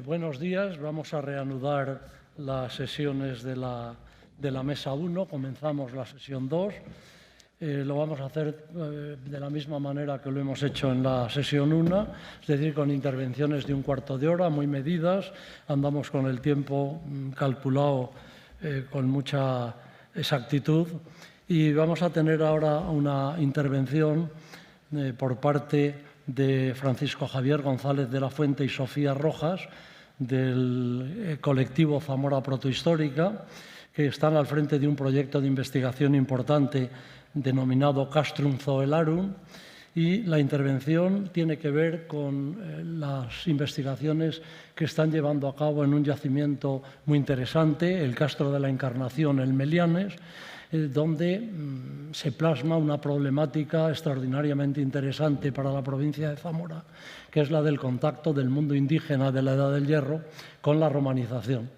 Buenos días. Vamos a reanudar las sesiones de la Mesa 1. Comenzamos la sesión 2. Lo vamos a hacer de la misma manera que lo hemos hecho en la sesión 1, es decir, con intervenciones de un cuarto de hora, muy medidas. Andamos con el tiempo calculado con mucha exactitud. Y vamos a tener ahora una intervención por parte de Francisco Javier González de la Fuente y Sofía Rojas, del colectivo Zamora Protohistórica, que están al frente de un proyecto de investigación importante denominado Castrum Zoelarum, y la intervención tiene que ver con las investigaciones que están llevando a cabo en un yacimiento muy interesante, el Castro de la Encarnación, el Melianes, donde se plasma una problemática extraordinariamente interesante para la provincia de Zamora, que es la del contacto del mundo indígena de la Edad del Hierro con la romanización.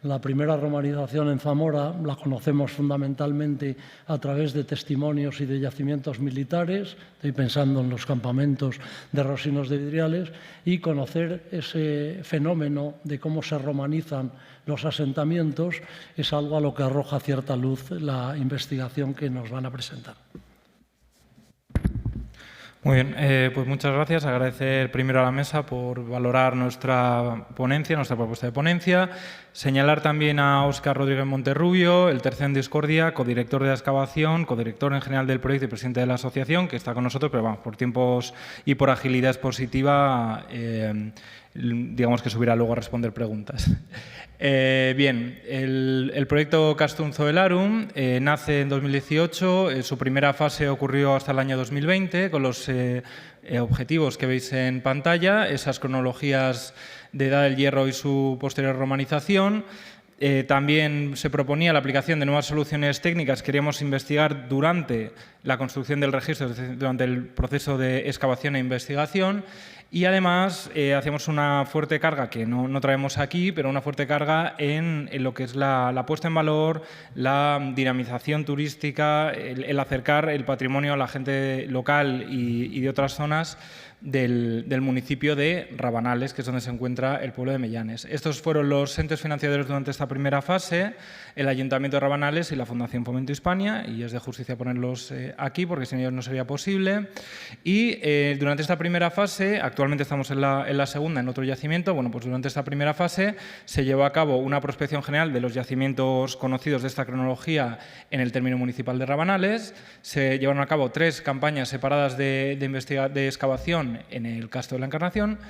La primera romanización en Zamora la conocemos fundamentalmente a través de testimonios y de yacimientos militares, estoy pensando en los campamentos de Rosinos de Vidriales, y conocer ese fenómeno de cómo se romanizan los asentamientos es algo a lo que arroja cierta luz la investigación que nos van a presentar. Muy bien, pues muchas gracias. Agradecer primero a la mesa por valorar nuestra ponencia, nuestra propuesta de ponencia. Señalar también a Óscar Rodríguez Monterrubio, el tercero en discordia, codirector de la excavación, codirector en general del proyecto y presidente de la asociación, que está con nosotros, pero vamos, por tiempos y por agilidad expositiva, digamos que subirá luego a responder preguntas. Bien, el proyecto Castrum Zoelarum nace en 2018, su primera fase ocurrió hasta el año 2020 con los objetivos que veis en pantalla, esas cronologías de Edad del Hierro y su posterior romanización. También se proponía la aplicación de nuevas soluciones técnicas. Queríamos investigar durante la construcción del registro, es decir, durante el proceso de excavación e investigación. Y además hacemos una fuerte carga, que no traemos aquí, pero una fuerte carga en lo que es la puesta en valor, la dinamización turística, el acercar el patrimonio a la gente local y de otras zonas del municipio de Rabanales, que es donde se encuentra el pueblo de Mellanes. Estos fueron los entes financiadores durante esta primera fase, el Ayuntamiento de Rabanales y la Fundación Fomento Hispania, y es de justicia ponerlos aquí porque sin ellos no sería posible. Y durante esta primera fase, actualmente estamos en la segunda, en otro yacimiento, bueno, pues durante esta primera fase se llevó a cabo una prospección general de los yacimientos conocidos de esta cronología en el término municipal de Rabanales. Se llevaron a cabo 3 campañas separadas de excavación en el Castro de la Encarnación.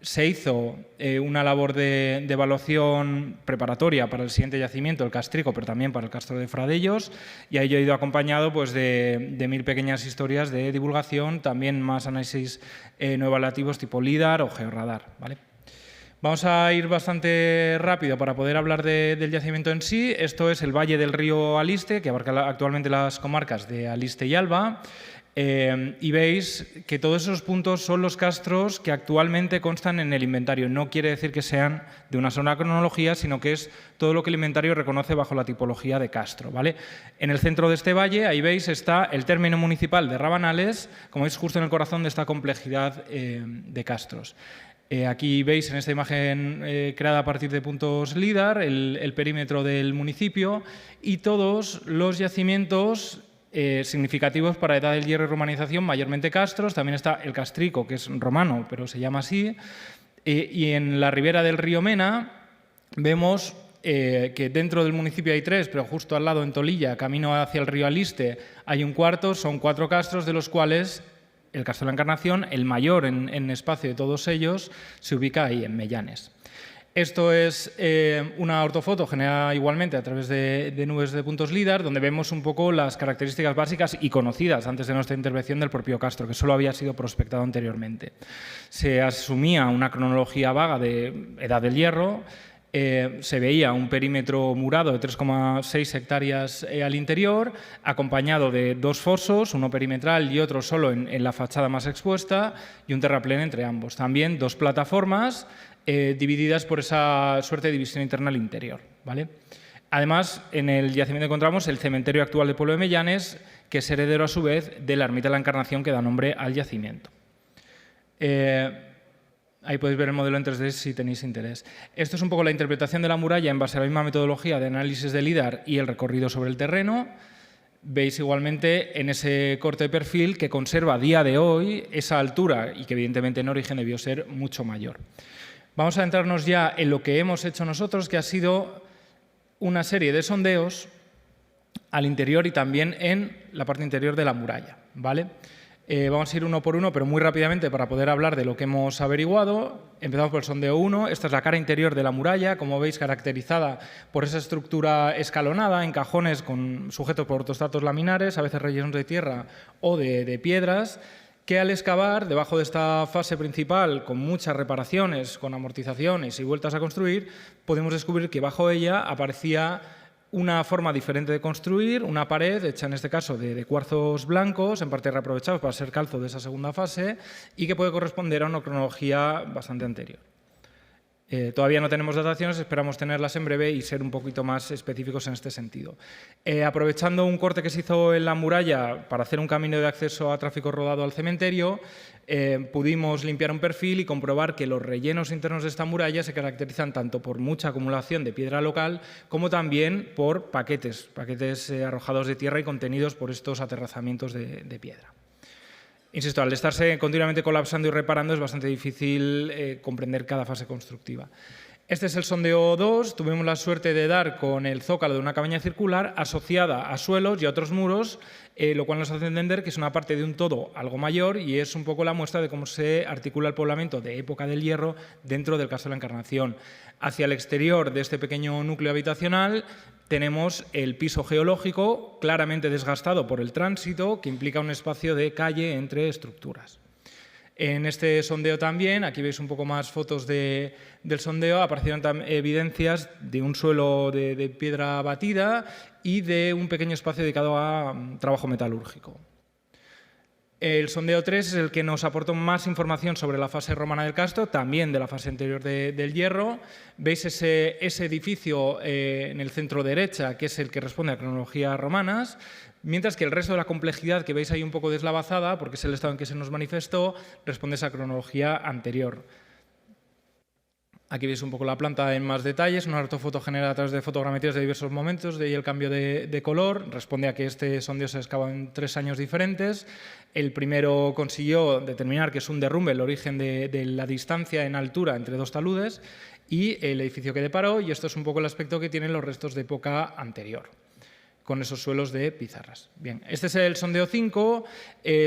Se hizo una labor de evaluación preparatoria para el siguiente yacimiento, el Castrico, pero también para el Castro de Fradellos, y a ello he ido acompañado pues, de 1000 pequeñas historias de divulgación, también más análisis no evaluativos tipo LIDAR o georradar, ¿vale? Vamos a ir bastante rápido para poder hablar del yacimiento en sí. Esto es el valle del río Aliste, que abarca actualmente las comarcas de Aliste y Alba. Y veis que todos esos puntos son los castros que actualmente constan en el inventario. No quiere decir que sean de una sola cronología, sino que es todo lo que el inventario reconoce bajo la tipología de castro, ¿vale? En el centro de este valle, ahí veis, está el término municipal de Rabanales, como veis, justo en el corazón de esta complejidad de castros. Aquí veis en esta imagen creada a partir de puntos LIDAR el perímetro del municipio y todos los yacimientos significativos para Edad del Hierro y romanización, mayormente castros. También está el Castrico, que es romano, pero se llama así. Y en la ribera del río Mena vemos que dentro del municipio hay 3, pero justo al lado, en Tolilla, camino hacia el río Aliste, hay un cuarto. Son 4 castros, de los cuales el Castro de la Encarnación, el mayor en espacio de todos ellos, se ubica ahí, en Mellanes. Esto es una ortofoto generada igualmente a través de nubes de puntos LIDAR, donde vemos un poco las características básicas y conocidas antes de nuestra intervención del propio castro, que solo había sido prospectado anteriormente. Se asumía una cronología vaga de Edad del Hierro. Se veía un perímetro murado de 3,6 hectáreas al interior, acompañado de 2 fosos, uno perimetral y otro solo en la fachada más expuesta, y un terraplén entre ambos. También 2 plataformas divididas por esa suerte de división interna al interior, ¿vale? Además, en el yacimiento encontramos el cementerio actual del pueblo de Mellanes, que es heredero a su vez de la ermita de la Encarnación que da nombre al yacimiento. Ahí podéis ver el modelo en 3D si tenéis interés. Esto es un poco la interpretación de la muralla en base a la misma metodología de análisis de LIDAR y el recorrido sobre el terreno. Veis igualmente en ese corte de perfil que conserva a día de hoy esa altura y que evidentemente en origen debió ser mucho mayor. Vamos a centrarnos ya en lo que hemos hecho nosotros, que ha sido una serie de sondeos al interior y también en la parte interior de la muralla, ¿vale? Vamos a ir uno por uno, pero muy rápidamente para poder hablar de lo que hemos averiguado. Empezamos por el sondeo 1. Esta es la cara interior de la muralla, como veis, caracterizada por esa estructura escalonada en cajones sujetos por ortostratos laminares, a veces rellenos de tierra o de piedras, que al excavar debajo de esta fase principal, con muchas reparaciones, con amortizaciones y vueltas a construir, podemos descubrir que bajo ella aparecía una forma diferente de construir, una pared hecha en este caso de cuarzos blancos, en parte reaprovechados para ser calzo de esa segunda fase y que puede corresponder a una cronología bastante anterior. Todavía no tenemos dataciones, esperamos tenerlas en breve y ser un poquito más específicos en este sentido. Aprovechando un corte que se hizo en la muralla para hacer un camino de acceso a tráfico rodado al cementerio, pudimos limpiar un perfil y comprobar que los rellenos internos de esta muralla se caracterizan tanto por mucha acumulación de piedra local como también por paquetes arrojados de tierra y contenidos por estos aterrazamientos de piedra. Insisto, al estarse continuamente colapsando y reparando es bastante difícil comprender cada fase constructiva. Este es el sondeo 2. Tuvimos la suerte de dar con el zócalo de una cabaña circular asociada a suelos y a otros muros, lo cual nos hace entender que es una parte de un todo algo mayor y es un poco la muestra de cómo se articula el poblamiento de época del Hierro dentro del Castro de la Encarnación. Hacia el exterior de este pequeño núcleo habitacional tenemos el piso geológico claramente desgastado por el tránsito, que implica un espacio de calle entre estructuras. En este sondeo también, aquí veis un poco más fotos del sondeo, aparecieron evidencias de un suelo de piedra batida y de un pequeño espacio dedicado a trabajo metalúrgico. El sondeo 3 es el que nos aportó más información sobre la fase romana del Castro, también de la fase anterior del Hierro. Veis ese edificio en el centro derecha, que es el que responde a cronologías romanas, mientras que el resto de la complejidad que veis ahí un poco deslavazada, porque es el estado en que se nos manifestó, responde a esa cronología anterior. Aquí veis un poco la planta en más detalles, una ortofoto generada a través de fotogrametrías de diversos momentos, de ahí el cambio de color, responde a que este sondeo se excavó en 3 años diferentes. El primero consiguió determinar que es un derrumbe, el origen de la distancia en altura entre dos taludes y el edificio que deparó, y esto es un poco el aspecto que tienen los restos de época anterior, con esos suelos de pizarras. Bien, este es el sondeo 5,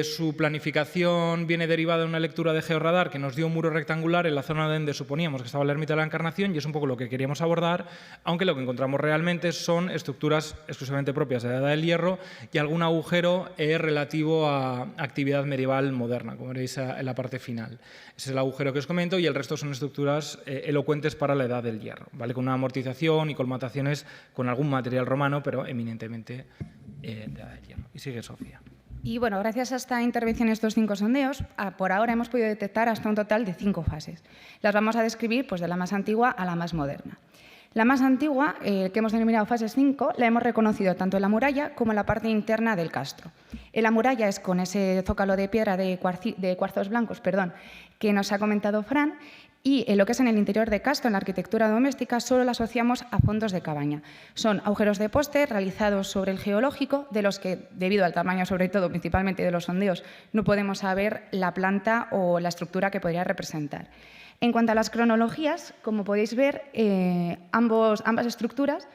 su planificación viene derivada de una lectura de georradar que nos dio un muro rectangular en la zona donde suponíamos que estaba la ermita de la Encarnación y es un poco lo que queríamos abordar, aunque lo que encontramos realmente son estructuras exclusivamente propias de la Edad del Hierro y algún agujero relativo a actividad medieval moderna, como veréis en la parte final. Ese es el agujero que os comento y el resto son estructuras elocuentes para la Edad del Hierro, ¿vale? Con una amortización y colmataciones con algún material romano, pero eminentemente de Edad del Hierro. Y sigue Sofía. Y bueno, gracias a esta intervención en estos 5 sondeos, por ahora hemos podido detectar hasta un total de 5 fases. Las vamos a describir pues, de la más antigua a la más moderna. La más antigua, que hemos denominado fases 5, la hemos reconocido tanto en la muralla como en la parte interna del castro. En la muralla es con ese zócalo de piedra de cuarzos blancos, que nos ha comentado Fran, y en lo que es en el interior de castro, en la arquitectura doméstica, solo la asociamos a fondos de cabaña. Son agujeros de poste realizados sobre el geológico, de los que, debido al tamaño sobre todo, principalmente de los sondeos, no podemos saber la planta o la estructura que podría representar. En cuanto a las cronologías, como podéis ver, ambas estructuras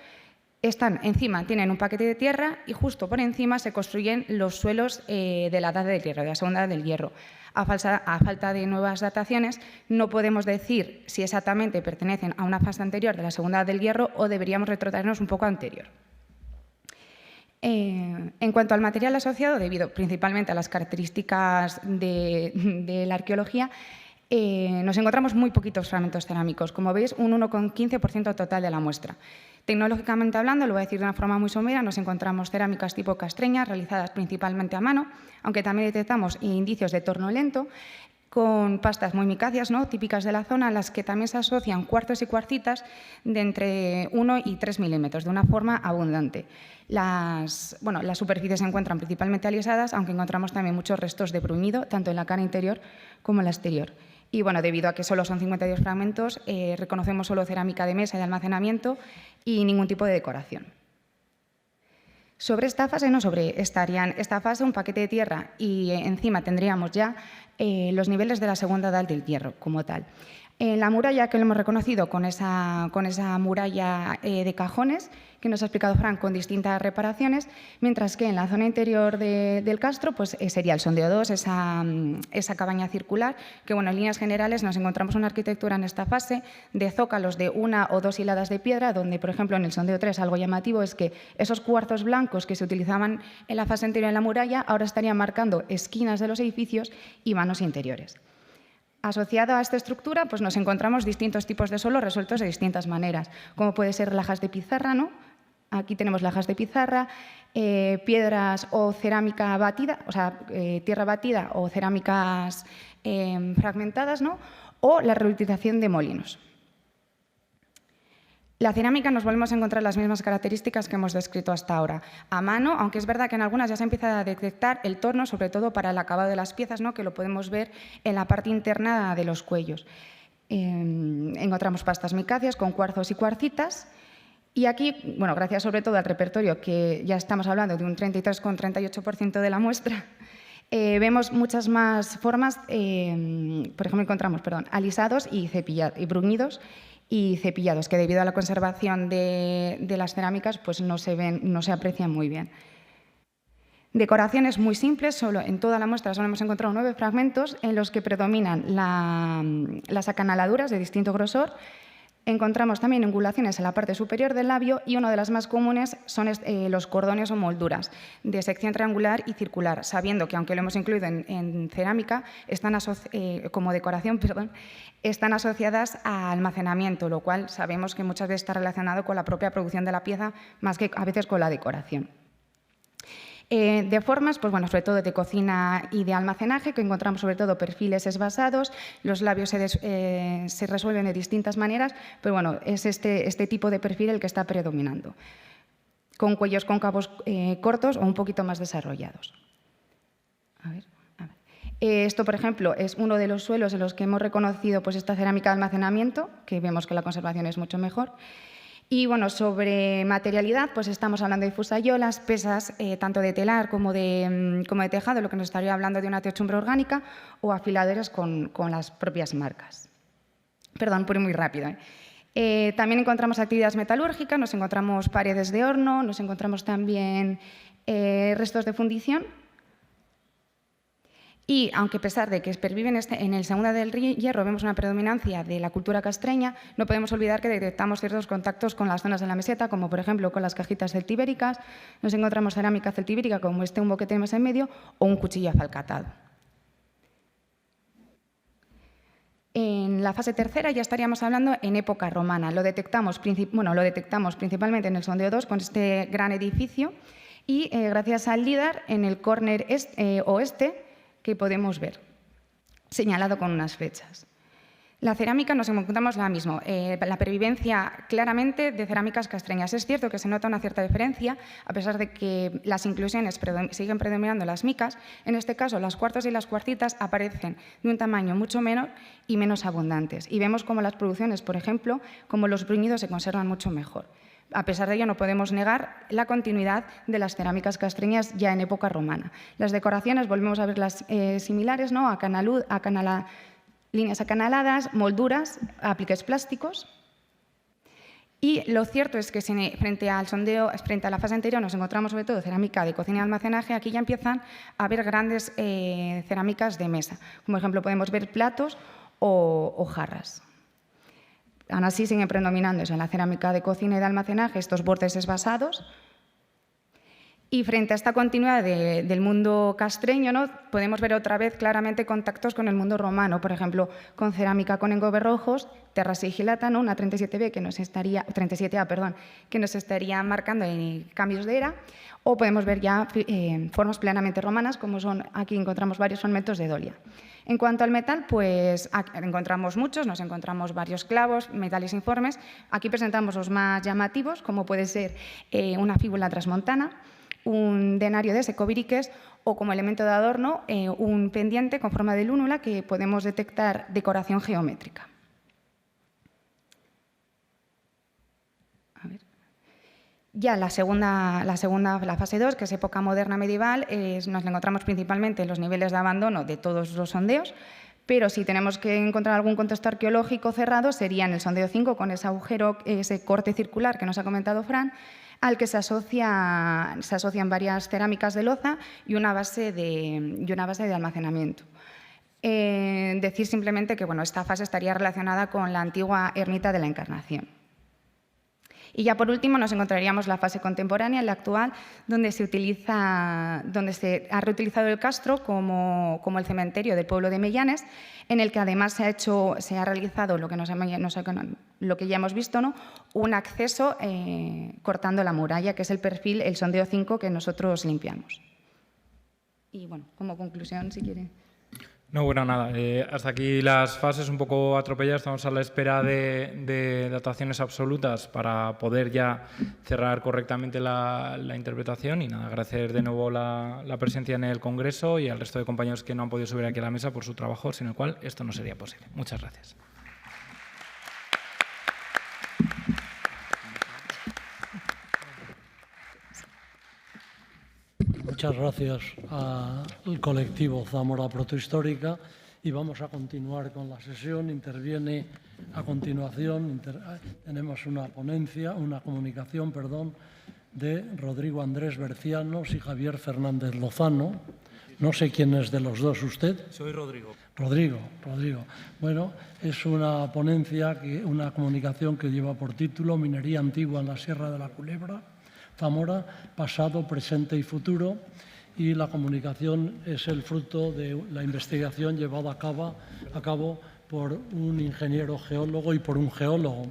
están encima, tienen un paquete de tierra y justo por encima se construyen los suelos de la Edad del Hierro, de la Segunda Edad del Hierro. A falta de nuevas dataciones, no podemos decir si exactamente pertenecen a una fase anterior de la Segunda Edad del Hierro o deberíamos retrotraernos un poco anterior. En cuanto al material asociado, debido principalmente a las características de la arqueología, nos encontramos muy poquitos fragmentos cerámicos, como veis, un 1,15% total de la muestra. Tecnológicamente hablando, lo voy a decir de una forma muy somera, nos encontramos cerámicas tipo castreña, realizadas principalmente a mano, aunque también detectamos indicios de torno lento, con pastas muy micáceas, ¿no?, típicas de la zona, a las que también se asocian cuarzos y cuarcitas de entre 1 y 3 milímetros, de una forma abundante. Las superficies se encuentran principalmente alisadas, aunque encontramos también muchos restos de bruñido, tanto en la cara interior como en la exterior. Y bueno, debido a que solo son 52 fragmentos, reconocemos solo cerámica de mesa y de almacenamiento y ningún tipo de decoración. Sobre esta fase, estarían esta fase, un paquete de tierra y encima tendríamos ya los niveles de la segunda edad del hierro como tal. En la muralla, que lo hemos reconocido con esa muralla de cajones, que nos ha explicado Fran, con distintas reparaciones, mientras que en la zona interior del castro pues, sería el sondeo 2, esa cabaña circular, que bueno, en líneas generales nos encontramos una arquitectura en esta fase de zócalos de 1 o 2 hiladas de piedra, donde, por ejemplo, en el sondeo 3 algo llamativo es que esos cuarzos blancos que se utilizaban en la fase anterior en la muralla ahora estarían marcando esquinas de los edificios y vanos interiores. Asociado a esta estructura, pues nos encontramos distintos tipos de suelo resueltos de distintas maneras, como puede ser lajas de pizarra, ¿no? Aquí tenemos lajas de pizarra, piedras o cerámica batida, o sea, tierra batida o cerámicas fragmentadas, ¿no? O la reutilización de molinos. La cerámica nos volvemos a encontrar las mismas características que hemos descrito hasta ahora. A mano, aunque es verdad que en algunas ya se empieza a detectar el torno, sobre todo para el acabado de las piezas, ¿no? Que lo podemos ver en la parte interna de los cuellos. Encontramos pastas micáceas con cuarzos y cuarcitas. Y aquí, bueno, gracias sobre todo al repertorio, que ya estamos hablando de un 33,38% de la muestra, vemos muchas más formas, por ejemplo, encontramos alisados y bruñidos y cepillados, que debido a la conservación de las cerámicas pues no se aprecian muy bien. Decoraciones muy simples, solo en toda la muestra solo hemos encontrado 9 fragmentos en los que predominan las acanaladuras de distinto grosor. Encontramos también angulaciones en la parte superior del labio y una de las más comunes son los cordones o molduras de sección triangular y circular, sabiendo que aunque lo hemos incluido en cerámica, como decoración, están asociadas a almacenamiento, lo cual sabemos que muchas veces está relacionado con la propia producción de la pieza más que a veces con la decoración. De formas, pues bueno, sobre todo de cocina y de almacenaje, que encontramos sobre todo perfiles esbasados, los labios se resuelven de distintas maneras, pero bueno, es este tipo de perfil el que está predominando, con cuellos cóncavos cortos o un poquito más desarrollados. Esto, por ejemplo, es uno de los suelos en los que hemos reconocido pues, esta cerámica de almacenamiento, que vemos que la conservación es mucho mejor. Y bueno, sobre materialidad, pues estamos hablando de fusayolas, pesas tanto de telar como de tejado, lo que nos estaría hablando de una techumbre orgánica, o afiladores con las propias marcas. Perdón, por ir muy rápido. También encontramos actividades metalúrgicas, nos encontramos paredes de horno, nos encontramos también restos de fundición. Y aunque a pesar de que perviven en el segunda del hierro vemos una predominancia de la cultura castreña, no podemos olvidar que detectamos ciertos contactos con las zonas de la meseta, como por ejemplo con las cajitas celtibéricas, nos encontramos cerámica celtibérica como este humbo que tenemos en medio o un cuchillo afalcatado. En la fase tercera ya estaríamos hablando en época romana. Lo detectamos principalmente en el sondeo 2 con este gran edificio y gracias al LIDAR en el córner oeste que podemos ver, señalado con unas flechas. La cerámica nos encontramos la misma, la pervivencia claramente de cerámicas castreñas. Es cierto que se nota una cierta diferencia, a pesar de que las inclusiones siguen predominando las micas. En este caso, los cuarzos y las cuarcitas aparecen de un tamaño mucho menor y menos abundantes. Y vemos como las producciones, por ejemplo, como los bruñidos se conservan mucho mejor. A pesar de ello, no podemos negar la continuidad de las cerámicas castreñas ya en época romana. Las decoraciones, volvemos a verlas similares, ¿no? Líneas acanaladas, molduras, apliques plásticos. Y lo cierto es que frente al sondeo, frente a la fase anterior, nos encontramos sobre todo cerámica de cocina y almacenaje. Aquí ya empiezan a haber grandes cerámicas de mesa. Como ejemplo, podemos ver platos o jarras. Aún así siguen predominando en la cerámica de cocina y de almacenaje estos bordes esbasados. Y frente a esta continuidad del mundo castreño, ¿no? Podemos ver otra vez claramente contactos con el mundo romano, por ejemplo, con cerámica con engobes rojos, terra sigillata, ¿no? Una 37A que nos estaría marcando en cambios de era, o podemos ver ya formas plenamente romanas, como son, aquí encontramos varios fragmentos de dolia. En cuanto al metal, pues encontramos muchos, nos encontramos varios clavos, metales informes. Aquí presentamos los más llamativos, como puede ser una fíbula transmontana, un denario de Secoviriques o como elemento de adorno un pendiente con forma de lúnula que podemos detectar decoración geométrica. A ver. Ya la fase 2, que es época moderna medieval, nos encontramos principalmente en los niveles de abandono de todos los sondeos, pero si tenemos que encontrar algún contexto arqueológico cerrado, sería en el sondeo 5, con ese agujero, ese corte circular que nos ha comentado Fran, al que se asocian varias cerámicas de loza y una base de almacenamiento. Decir simplemente que esta fase estaría relacionada con la antigua ermita de la Encarnación. Y ya por último nos encontraríamos la fase contemporánea, la actual, donde se ha reutilizado el castro como el cementerio del pueblo de Mellanes, en el que además se ha realizado lo que ya hemos visto, ¿no? Un acceso cortando la muralla, que es el perfil, el sondeo 5 que nosotros limpiamos. Y bueno, como conclusión, si quiere. No, bueno, nada. Hasta aquí las fases un poco atropelladas. Estamos a la espera de dataciones absolutas para poder ya cerrar correctamente la interpretación. Y nada, agradecer de nuevo la presencia en el Congreso y al resto de compañeros que no han podido subir aquí a la mesa por su trabajo, sin el cual esto no sería posible. Muchas gracias. Muchas gracias al colectivo Zamora Protohistórica y vamos a continuar con la sesión. Interviene a continuación, tenemos una comunicación, de Rodrigo Andrés Bercianos y Javier Fernández Lozano. No sé quién es de los dos usted. Soy Rodrigo. Rodrigo. Bueno, es una ponencia, una comunicación que lleva por título Minería antigua en la Sierra de la Culebra, Zamora, pasado, presente y futuro, y la comunicación es el fruto de la investigación llevada a cabo por un ingeniero geólogo y por un geólogo.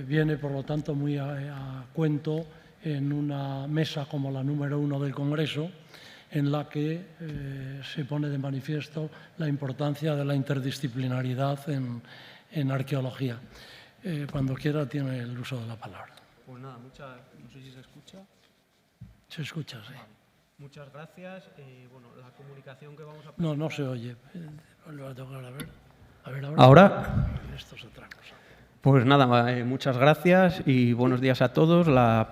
Viene, por lo tanto, muy a cuento en una mesa como la número 1 del Congreso, en la que se pone de manifiesto la importancia de la interdisciplinaridad en arqueología. Cuando quiera tiene el uso de la palabra. Pues nada, no sé si se escucha. Se escucha, sí. Vale. Muchas gracias. Bueno, la comunicación que vamos a No, presentar... no se oye. Lo voy a tocar, a ver. ¿Ahora? Esto es otra cosa. Pues nada, muchas gracias y buenos días a todos. La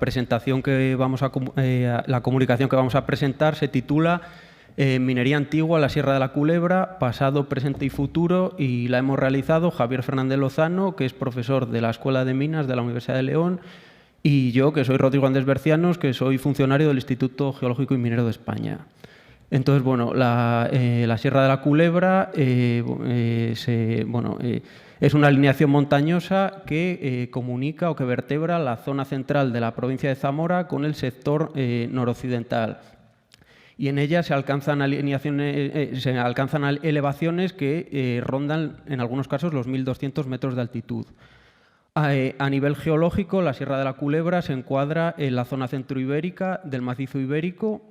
comunicación que vamos a presentar se titula Minería antigua, la Sierra de la Culebra, pasado, presente y futuro, y la hemos realizado Javier Fernández Lozano, que es profesor de la Escuela de Minas de la Universidad de León, y yo, que soy Rodrigo Andrés Bercianos, que soy funcionario del Instituto Geológico y Minero de España. Entonces, bueno, la Sierra de la Culebra es una alineación montañosa que comunica o que vertebra la zona central de la provincia de Zamora con el sector noroccidental. Y en ella se alcanzan elevaciones que rondan, en algunos casos, los 1.200 metros de altitud. A nivel geológico, la Sierra de la Culebra se encuadra en la zona centroibérica del macizo ibérico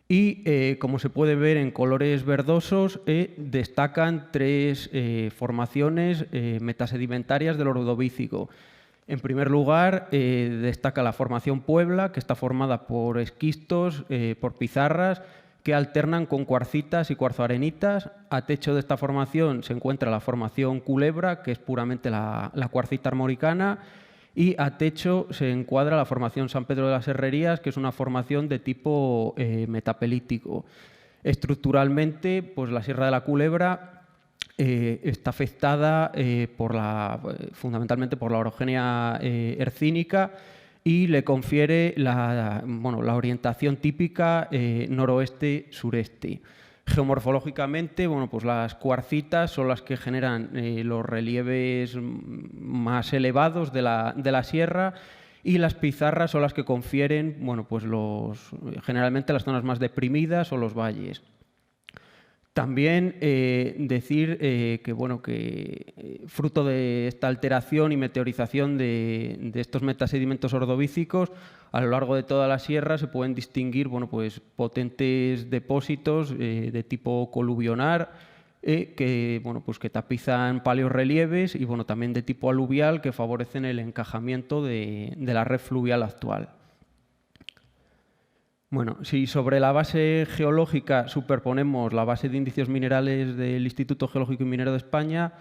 y, como se puede ver en colores verdosos, destacan tres formaciones metasedimentarias del Ordovícico. En primer lugar, destaca la formación Puebla, que está formada por esquistos, por pizarras, que alternan con cuarcitas y cuarzoarenitas. A techo de esta formación se encuentra la formación Culebra, que es puramente la cuarcita armoricana, y a techo se encuadra la formación San Pedro de las Herrerías, que es una formación de tipo metapelítico. Estructuralmente, pues la Sierra de la Culebra está afectada fundamentalmente por la orogenia hercínica y le confiere la orientación típica noroeste-sureste. Geomorfológicamente, pues las cuarcitas son las que generan los relieves más elevados de la sierra y las pizarras son las que confieren pues generalmente las zonas más deprimidas o los valles. También decir que fruto de esta alteración y meteorización de estos metasedimentos ordovícicos, a lo largo de toda la sierra se pueden distinguir potentes depósitos de tipo coluvionar que tapizan paleorrelieves y también de tipo aluvial que favorecen el encajamiento de la red fluvial actual. Bueno, si sobre la base geológica superponemos la base de indicios minerales del Instituto Geológico y Minero de España,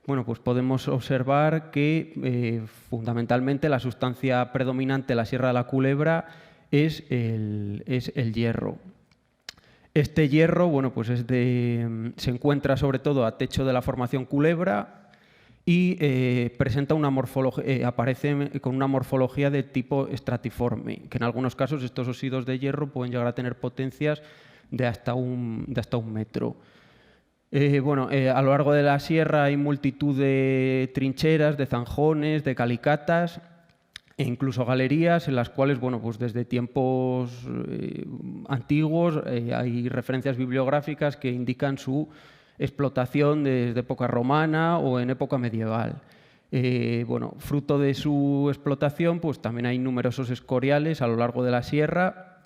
bueno, pues podemos observar que fundamentalmente la sustancia predominante en la Sierra de la Culebra es el hierro. Este hierro, bueno, pues se encuentra sobre todo a techo de la formación Culebra y presenta una aparece con una morfología de tipo estratiforme, que en algunos casos estos óxidos de hierro pueden llegar a tener potencias de hasta un metro. A lo largo de la sierra hay multitud de trincheras, de zanjones, de calicatas e incluso galerías en las cuales, bueno, pues desde tiempos antiguos hay referencias bibliográficas que indican su explotación desde época romana o en época medieval. Fruto de su explotación, pues también hay numerosos escoriales a lo largo de la sierra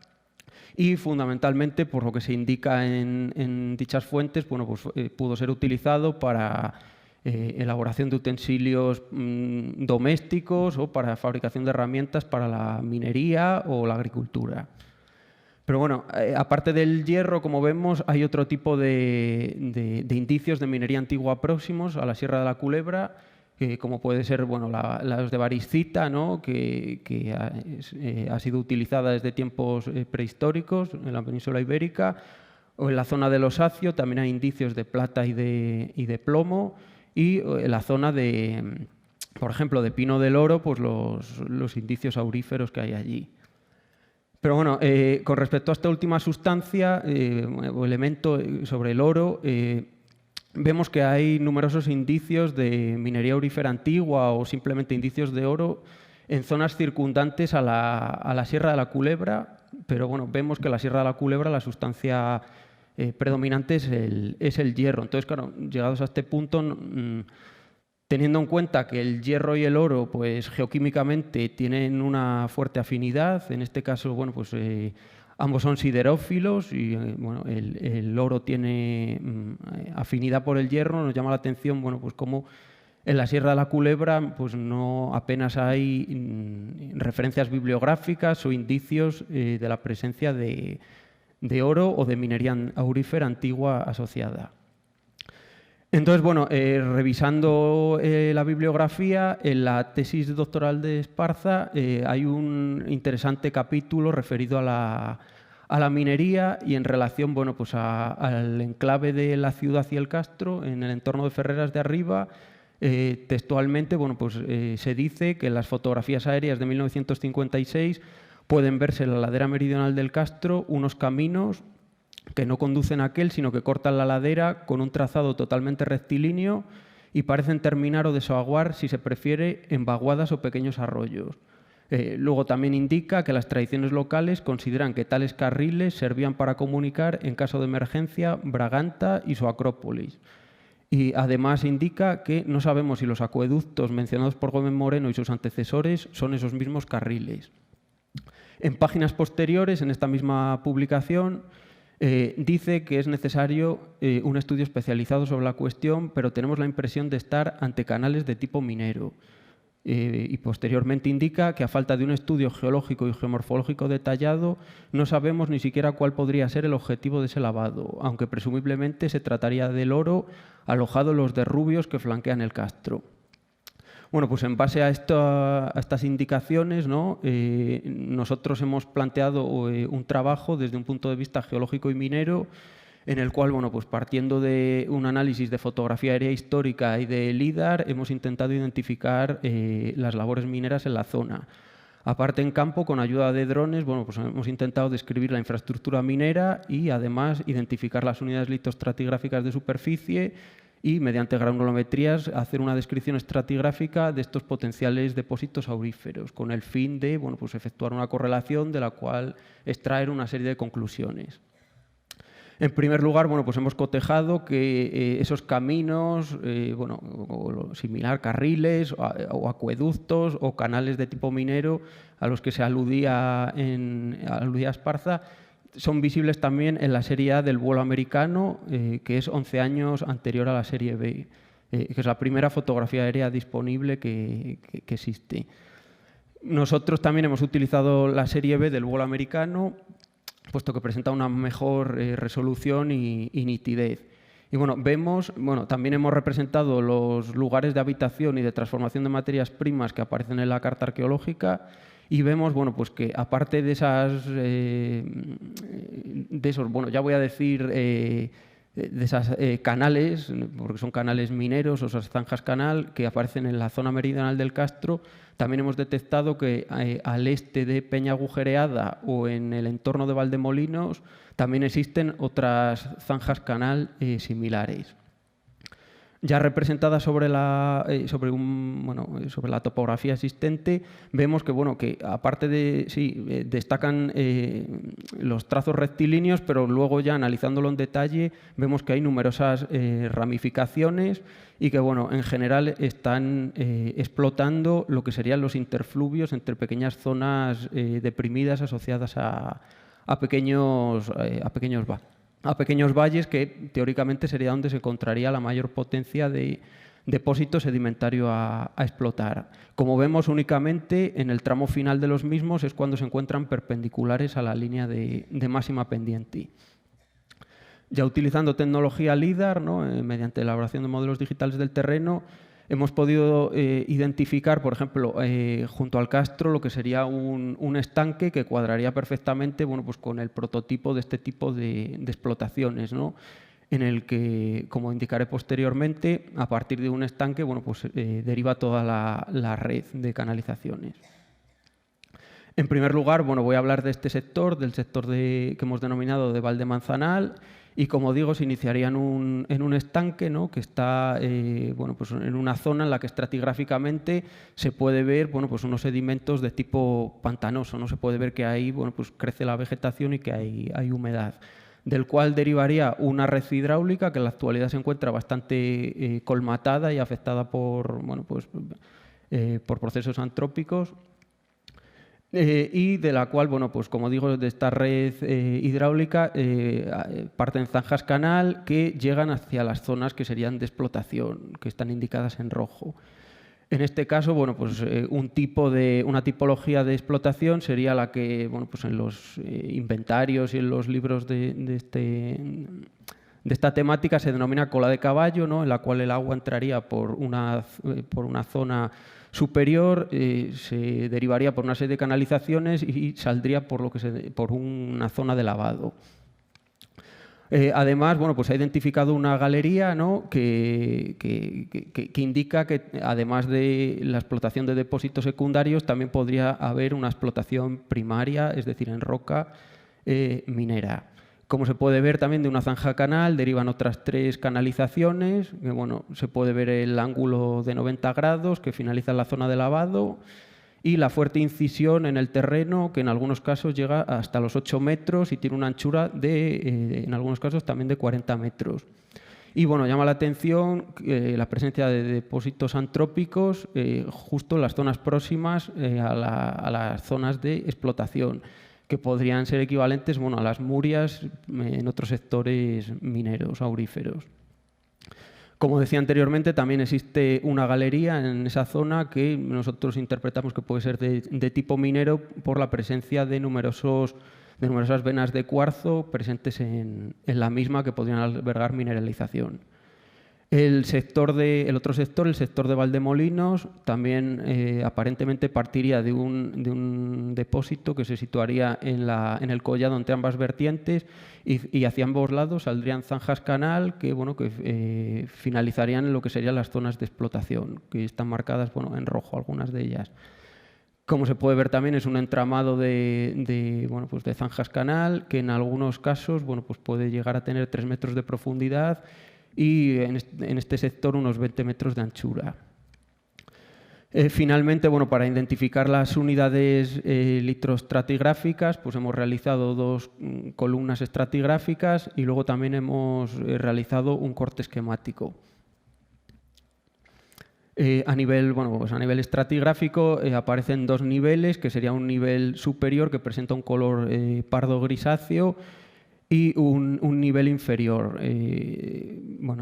y fundamentalmente, por lo que se indica en dichas fuentes, bueno, pues, pudo ser utilizado para elaboración de utensilios domésticos o para fabricación de herramientas para la minería o la agricultura. Pero bueno, aparte del hierro, como vemos, hay otro tipo de indicios de minería antigua próximos a la Sierra de la Culebra, como puede ser los de variscita, ¿no? que ha sido utilizada desde tiempos prehistóricos en la península ibérica, o en la zona del Osacio también hay indicios de plata y de plomo, y en la zona por ejemplo, de Pino del Oro, pues los indicios auríferos que hay allí. Pero bueno, con respecto a esta última sustancia o elemento sobre el oro, vemos que hay numerosos indicios de minería aurífera antigua o simplemente indicios de oro en zonas circundantes a la Sierra de la Culebra, pero bueno, vemos que en la Sierra de la Culebra la sustancia predominante es el hierro. Entonces, claro, llegados a este punto, teniendo en cuenta que el hierro y el oro, pues geoquímicamente tienen una fuerte afinidad, en este caso, bueno, pues ambos son siderófilos y el oro tiene afinidad por el hierro, nos llama la atención, bueno, pues como en la Sierra de la Culebra, pues no apenas hay referencias bibliográficas o indicios de la presencia de oro o de minería aurífera antigua asociada. Entonces, bueno, revisando la bibliografía, en la tesis doctoral de Esparza hay un interesante capítulo referido a la minería y en relación, bueno, pues al enclave de la ciudad y el castro, en el entorno de Ferreras de Arriba. Textualmente, bueno, pues se dice que en las fotografías aéreas de 1956 pueden verse en la ladera meridional del castro unos caminos que no conducen a aquel, sino que cortan la ladera con un trazado totalmente rectilíneo y parecen terminar o desaguar, si se prefiere, en vaguadas o pequeños arroyos. Luego también indica que las tradiciones locales consideran que tales carriles servían para comunicar, en caso de emergencia, Braganta y su acrópolis. Y además indica que no sabemos si los acueductos mencionados por Gómez Moreno y sus antecesores son esos mismos carriles. En páginas posteriores, en esta misma publicación, dice que es necesario un estudio especializado sobre la cuestión, pero tenemos la impresión de estar ante canales de tipo minero. Y posteriormente indica que a falta de un estudio geológico y geomorfológico detallado, no sabemos ni siquiera cuál podría ser el objetivo de ese lavado, aunque presumiblemente se trataría del oro alojado en los derrubios que flanquean el castro. Bueno, pues en base a estas indicaciones, ¿no? Nosotros hemos planteado un trabajo desde un punto de vista geológico y minero, en el cual, bueno, pues partiendo de un análisis de fotografía aérea histórica y de LIDAR, hemos intentado identificar las labores mineras en la zona. Aparte, en campo, con ayuda de drones, bueno, pues hemos intentado describir la infraestructura minera y, además, identificar las unidades litoestratigráficas de superficie y, mediante granulometrías, hacer una descripción estratigráfica de estos potenciales depósitos auríferos, con el fin de, bueno, pues efectuar una correlación de la cual extraer una serie de conclusiones. En primer lugar, bueno, pues hemos cotejado que esos caminos, o similar, carriles o acueductos o canales de tipo minero a los que se aludía Esparza, son visibles también en la serie A del vuelo americano, que es 11 años anterior a la serie B, que es la primera fotografía aérea disponible que existe. Nosotros también hemos utilizado la serie B del vuelo americano puesto que presenta una mejor resolución y nitidez. Y bueno, también hemos representado los lugares de habitación y de transformación de materias primas que aparecen en la carta arqueológica y vemos, bueno, pues que aparte de esos, bueno, ya voy a decir, de esas canales, porque son canales mineros o esas zanjas canal que aparecen en la zona meridional del Castro, también hemos detectado que al este de Peña Agujereada o en el entorno de Valdemolinos también existen otras zanjas canal similares. Ya representadas sobre la topografía existente, vemos que, bueno, que aparte de, destacan los trazos rectilíneos, pero luego ya analizándolo en detalle, vemos que hay numerosas ramificaciones y que, bueno, en general están explotando lo que serían los interfluvios entre pequeñas zonas deprimidas asociadas a pequeños valles que teóricamente sería donde se encontraría la mayor potencia de depósito sedimentario a explotar. Como vemos, únicamente en el tramo final de los mismos es cuando se encuentran perpendiculares a la línea de máxima pendiente. Ya utilizando tecnología LIDAR, ¿no? Mediante elaboración de modelos digitales del terreno, hemos podido identificar, por ejemplo, junto al Castro, lo que sería un estanque que cuadraría perfectamente, bueno, pues con el prototipo de este tipo de explotaciones, ¿no? En el que, como indicaré posteriormente, a partir de un estanque, bueno, pues, deriva toda la red de canalizaciones. En primer lugar, bueno, voy a hablar de este sector, del sector que hemos denominado de Valdemanzanal, y como digo, se iniciaría en un estanque, ¿no? Que está pues en una zona en la que estratigráficamente se puede ver, bueno, pues unos sedimentos de tipo pantanoso, ¿no? Se puede ver que ahí, bueno, pues crece la vegetación y que hay humedad, del cual derivaría una red hidráulica que en la actualidad se encuentra bastante colmatada y afectada por, bueno, pues, por procesos antrópicos. Y de la cual, bueno, pues como digo, de esta red hidráulica parten zanjas canal que llegan hacia las zonas que serían de explotación, que están indicadas en rojo. En este caso, bueno, pues una tipología de explotación sería la que, bueno, pues en los inventarios y en los libros de esta temática se denomina cola de caballo, ¿no? En la cual el agua entraría por una zona superior, se derivaría por una serie de canalizaciones y saldría por una zona de lavado. Además, bueno, pues ha identificado una galería, ¿no? que indica que, además de la explotación de depósitos secundarios, también podría haber una explotación primaria, es decir, en roca minera. Como se puede ver también de una zanja canal, derivan otras 3 canalizaciones. Que, bueno, se puede ver el ángulo de 90 grados que finaliza en la zona de lavado y la fuerte incisión en el terreno que en algunos casos llega hasta los 8 metros y tiene una anchura en algunos casos también de 40 metros. Y bueno, llama la atención la presencia de depósitos antrópicos justo en las zonas próximas a las zonas de explotación, que podrían ser equivalentes, bueno, a las murias en otros sectores mineros, auríferos. Como decía anteriormente, también existe una galería en esa zona que nosotros interpretamos que puede ser de tipo minero por la presencia de numerosas venas de cuarzo presentes en la misma que podrían albergar mineralización. El otro sector, el sector de Valdemolinos, también aparentemente partiría de un depósito que se situaría en el collado entre ambas vertientes y hacia ambos lados saldrían zanjas canal que, bueno, que finalizarían en lo que serían las zonas de explotación, que están marcadas, bueno, en rojo algunas de ellas. Como se puede ver también, es un entramado de zanjas canal que en algunos casos, bueno, pues puede llegar a tener 3 metros de profundidad y en este sector unos 20 metros de anchura. Finalmente, bueno, para identificar las unidades litroestratigráficas, pues hemos realizado 2 columnas estratigráficas y luego también hemos realizado un corte esquemático. A nivel estratigráfico aparecen 2 niveles, que sería un nivel superior que presenta un color pardo grisáceo y un nivel inferior.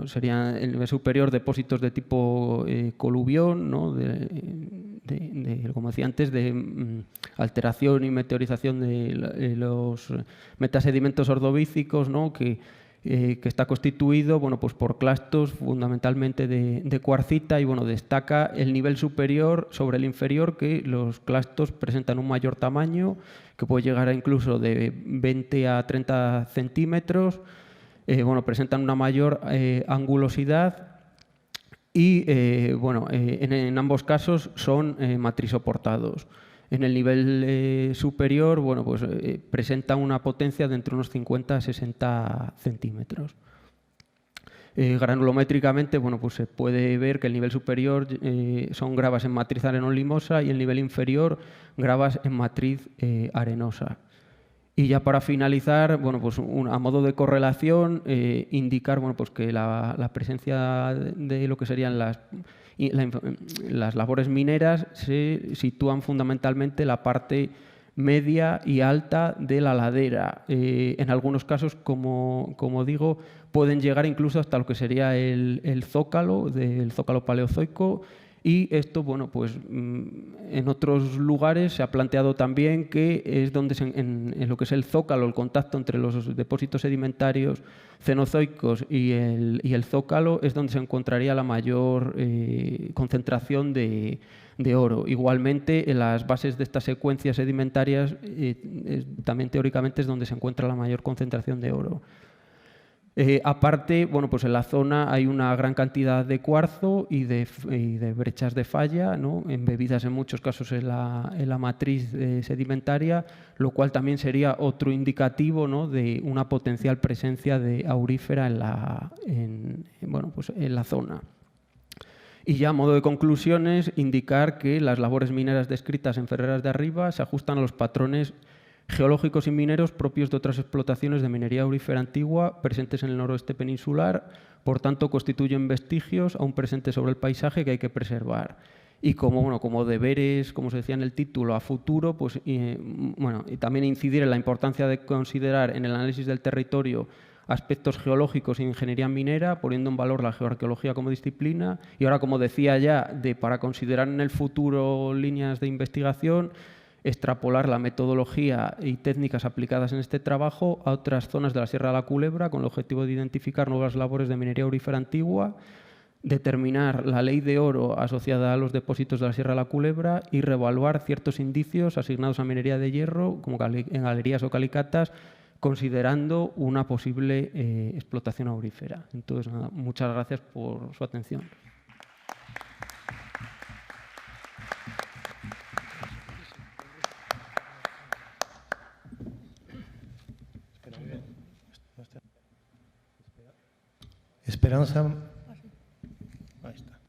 Sería el nivel superior depósitos de tipo coluvión, ¿no? de como decía antes, de alteración y meteorización de los metasedimentos ordovícicos, ¿no? que está constituido pues por clastos fundamentalmente de cuarcita y destaca el nivel superior sobre el inferior, que los clastos presentan un mayor tamaño, que puede llegar a incluso de 20 a 30 centímetros, presentan una mayor angulosidad y en ambos casos son matrisoportados. En el nivel superior presenta una potencia de entre unos 50 a 60 centímetros. Granulométricamente se puede ver que el nivel superior son gravas en matriz areno-limosa y el nivel inferior gravas en matriz arenosa. Y ya para finalizar, a modo de correlación, indicar que la presencia de lo que serían las labores mineras se sitúan fundamentalmente en la parte media y alta de la ladera. En algunos casos, como digo, pueden llegar incluso hasta lo que sería el zócalo del zócalo paleozoico. Y esto, en otros lugares se ha planteado también que es donde en lo que es el zócalo, el contacto entre los depósitos sedimentarios cenozoicos y el zócalo es donde se encontraría la mayor concentración de oro. Igualmente, en las bases de estas secuencias sedimentarias también teóricamente es donde se encuentra la mayor concentración de oro. Aparte, en la zona hay una gran cantidad de cuarzo y de brechas de falla, ¿no? Embebidas en muchos casos en la matriz sedimentaria, lo cual también sería otro indicativo, ¿no? De una potencial presencia de aurífera en la zona. Y ya a modo de conclusiones, indicar que las labores mineras descritas en Ferreras de Arriba se ajustan a los patrones geológicos y mineros propios de otras explotaciones de minería aurífera antigua presentes en el noroeste peninsular, por tanto constituyen vestigios aún presentes sobre el paisaje que hay que preservar. Y como deberes, como se decía en el título, a futuro, y también incidir en la importancia de considerar en el análisis del territorio aspectos geológicos e ingeniería minera, poniendo en valor la geoarqueología como disciplina. Y ahora, como decía ya, para considerar en el futuro líneas de investigación, extrapolar la metodología y técnicas aplicadas en este trabajo a otras zonas de la Sierra de la Culebra con el objetivo de identificar nuevas labores de minería aurífera antigua, determinar la ley de oro asociada a los depósitos de la Sierra de la Culebra y reevaluar ciertos indicios asignados a minería de hierro, como en galerías o calicatas, considerando una posible explotación aurífera. Entonces, muchas gracias por su atención. Esperanza. Ahí está.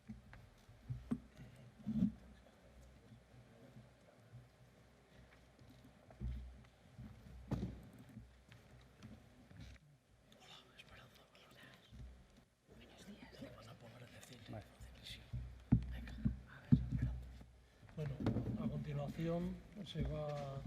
Bueno, a continuación se va...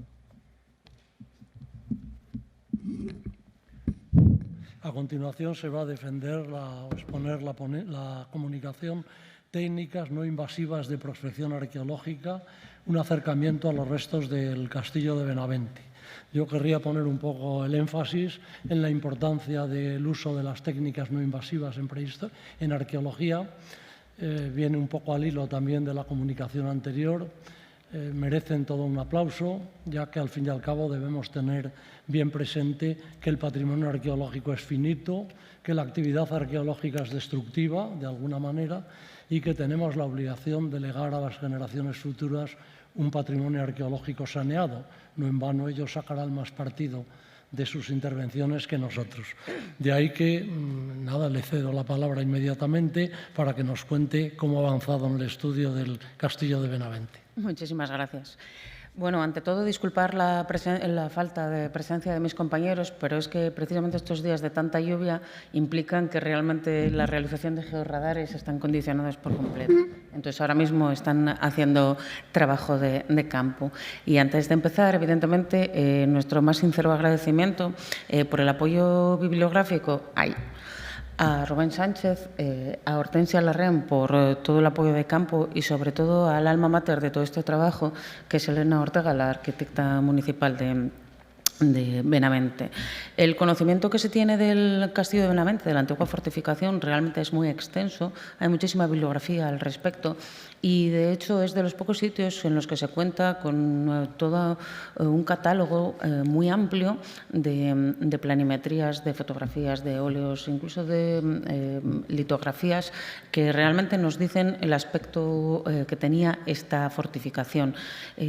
A continuación se va a defender o exponer la comunicación técnicas no invasivas de prospección arqueológica, un acercamiento a los restos del castillo de Benavente. Yo querría poner un poco el énfasis en la importancia del uso de las técnicas no invasivas en arqueología. Viene un poco al hilo también de la comunicación anterior. Merecen todo un aplauso, ya que al fin y al cabo debemos tener bien presente que el patrimonio arqueológico es finito, que la actividad arqueológica es destructiva, de alguna manera, y que tenemos la obligación de legar a las generaciones futuras un patrimonio arqueológico saneado. No en vano ellos sacarán más partido de sus intervenciones que nosotros. De ahí que, le cedo la palabra inmediatamente para que nos cuente cómo ha avanzado en el estudio del castillo de Benavente. Muchísimas gracias. Bueno, ante todo, disculpar la falta de presencia de mis compañeros, pero es que precisamente estos días de tanta lluvia implican que realmente la realización de georradares están condicionadas por completo. Entonces, ahora mismo están haciendo trabajo de campo. Y antes de empezar, evidentemente, nuestro más sincero agradecimiento por el apoyo bibliográfico. a Rubén Sánchez, a Hortensia Larraín por todo el apoyo de campo y sobre todo al alma mater de todo este trabajo, que es Elena Ortega, la arquitecta municipal de Benavente. El conocimiento que se tiene del castillo de Benavente, de la antigua fortificación, realmente es muy extenso. Hay muchísima bibliografía al respecto y, de hecho, es de los pocos sitios en los que se cuenta con todo un catálogo muy amplio de planimetrías, de fotografías, de óleos, incluso de litografías que realmente nos dicen el aspecto que tenía esta fortificación.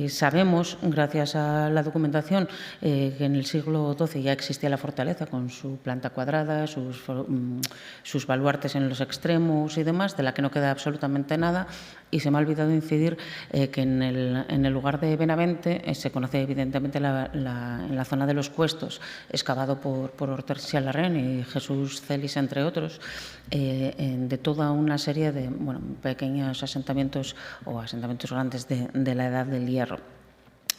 Sabemos, gracias a la documentación, que en el siglo XII ya existía la fortaleza con su planta cuadrada, sus baluartes en los extremos y demás, de la que no queda absolutamente nada. Y se me ha olvidado incidir que en el lugar de Benavente se conoce evidentemente en la zona de los Cuestos, excavado por Hortensia Larraín y Jesús Celis, entre otros, de toda una serie de pequeños asentamientos o asentamientos grandes de la Edad del Hierro.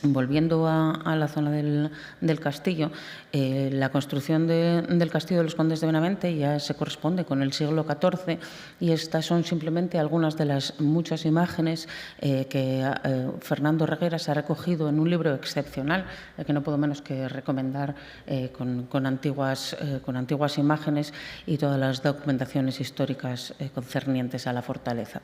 Volviendo a la zona del castillo, la construcción del castillo de los Condes de Benavente ya se corresponde con el siglo XIV y estas son simplemente algunas de las muchas imágenes que Fernando Regueras ha recogido en un libro excepcional que no puedo menos que recomendar con antiguas imágenes y todas las documentaciones históricas concernientes a la fortaleza.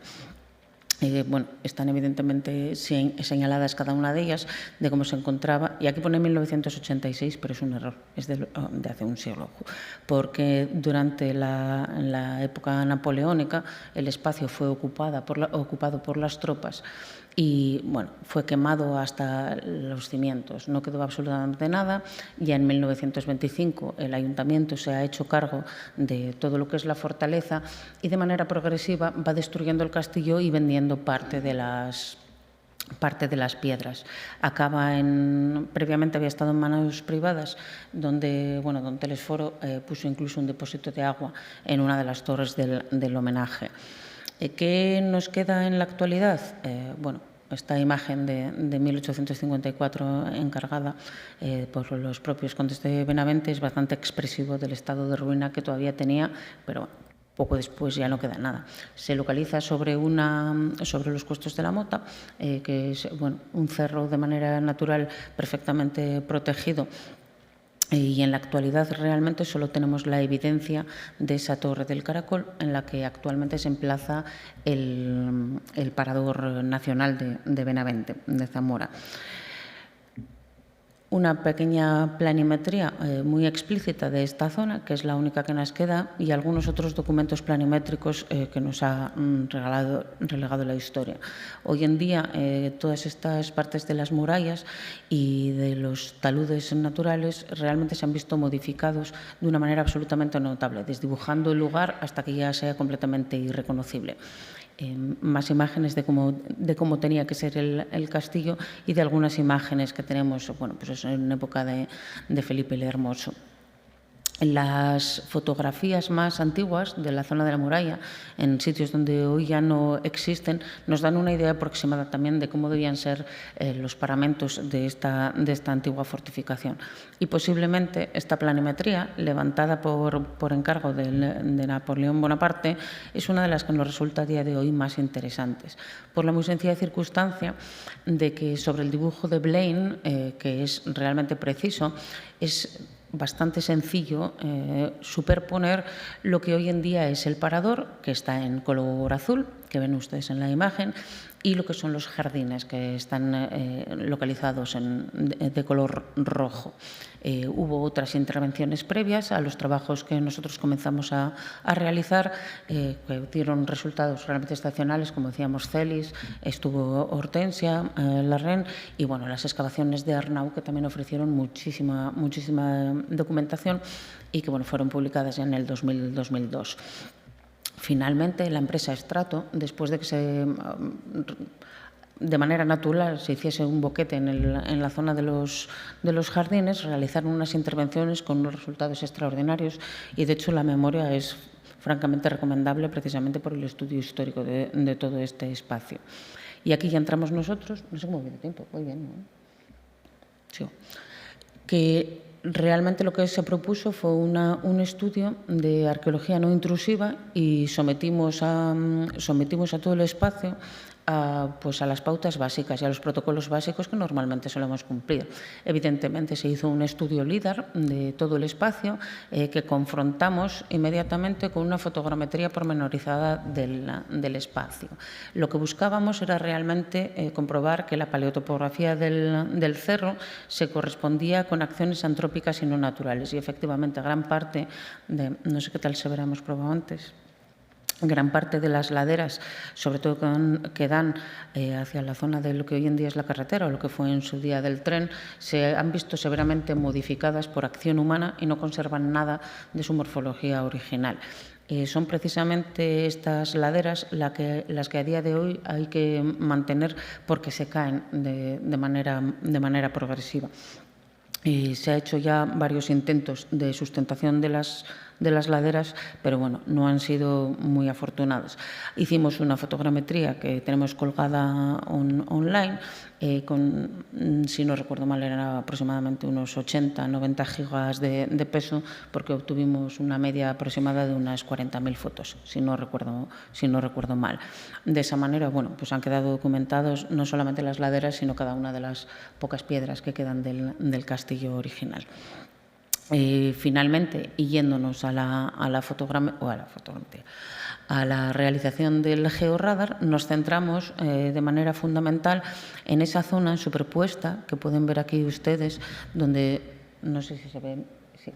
Están evidentemente señaladas cada una de ellas de cómo se encontraba, y aquí pone 1986, pero es un error, es de hace un siglo, porque durante la época napoleónica el espacio fue ocupado por las tropas y fue quemado hasta los cimientos, no quedó absolutamente nada. Ya en 1925 el ayuntamiento se ha hecho cargo de todo lo que es la fortaleza y de manera progresiva va destruyendo el castillo y vendiendo parte de las piedras. Previamente había estado en manos privadas, donde don Telesforo puso incluso un depósito de agua en una de las torres del homenaje. ¿Qué nos queda en la actualidad? Esta imagen de 1854 encargada por los propios condes de Benavente es bastante expresivo del estado de ruina que todavía tenía, pero poco después ya no queda nada. Se localiza sobre los Cuestos de la Mota, que es un cerro de manera natural perfectamente protegido. Y en la actualidad realmente solo tenemos la evidencia de esa torre del Caracol en la que actualmente se emplaza el Parador Nacional de Benavente, de Zamora. Una pequeña planimetría muy explícita de esta zona, que es la única que nos queda, y algunos otros documentos planimétricos que nos ha relegado la historia. Hoy en día, todas estas partes de las murallas y de los taludes naturales realmente se han visto modificados de una manera absolutamente notable, desdibujando el lugar hasta que ya sea completamente irreconocible. Más imágenes de cómo tenía que ser el castillo y de algunas imágenes que tenemos en época de Felipe el Hermoso. Las fotografías más antiguas de la zona de la muralla, en sitios donde hoy ya no existen, nos dan una idea aproximada también de cómo debían ser los paramentos de esta antigua fortificación. Y posiblemente esta planimetría, levantada por encargo de Napoleón Bonaparte, es una de las que nos resulta a día de hoy más interesantes, por la muy sencilla circunstancia de que sobre el dibujo de Blaine, que es realmente preciso, es bastante sencillo superponer lo que hoy en día es el parador, que está en color azul, que ven ustedes en la imagen, y lo que son los jardines, que están localizados de color rojo. Hubo otras intervenciones previas a los trabajos que nosotros comenzamos a realizar, que dieron resultados realmente excepcionales, como decíamos Celis, estuvo Hortensia Larraín, y las excavaciones de Arnau, que también ofrecieron muchísima documentación y que fueron publicadas ya en el 2002. Finalmente, la empresa Estrato, después de que de manera natural se hiciese un boquete en la zona de los jardines, realizaron unas intervenciones con unos resultados extraordinarios y, de hecho, la memoria es francamente recomendable precisamente por el estudio histórico de todo este espacio. Y aquí ya entramos nosotros, no sé cómo viene el tiempo, muy bien, ¿no? Sí. Que Realmente lo que se propuso fue un estudio de arqueología no intrusiva y sometimos a todo el espacio pues a las pautas básicas y a los protocolos básicos que normalmente solemos cumplir. Evidentemente se hizo un estudio LIDAR de todo el espacio que confrontamos inmediatamente con una fotogrametría pormenorizada del espacio. Lo que buscábamos era realmente comprobar que la paleotopografía del cerro se correspondía con acciones antrópicas y no naturales y efectivamente gran parte de, no sé qué tal se verá, hemos probado antes, gran parte de las laderas, sobre todo que dan hacia la zona de lo que hoy en día es la carretera o lo que fue en su día del tren, se han visto severamente modificadas por acción humana y no conservan nada de su morfología original. Son precisamente estas laderas las que a día de hoy hay que mantener porque se caen de manera progresiva. Se ha hecho ya varios intentos de sustentación de las laderas, pero bueno, no han sido muy afortunados. Hicimos una fotogrametría que tenemos colgada online, con, si no recuerdo mal, eran aproximadamente unos 80-90 gigas de peso, porque obtuvimos una media aproximada de unas 40.000 fotos, si no recuerdo mal. De esa manera, bueno, pues han quedado documentados no solamente las laderas, sino cada una de las pocas piedras que quedan del castillo original. Finalmente, y yéndonos a la realización del georradar, nos centramos de manera fundamental en esa zona superpuesta que pueden ver aquí ustedes, donde, no sé si se ve, sí,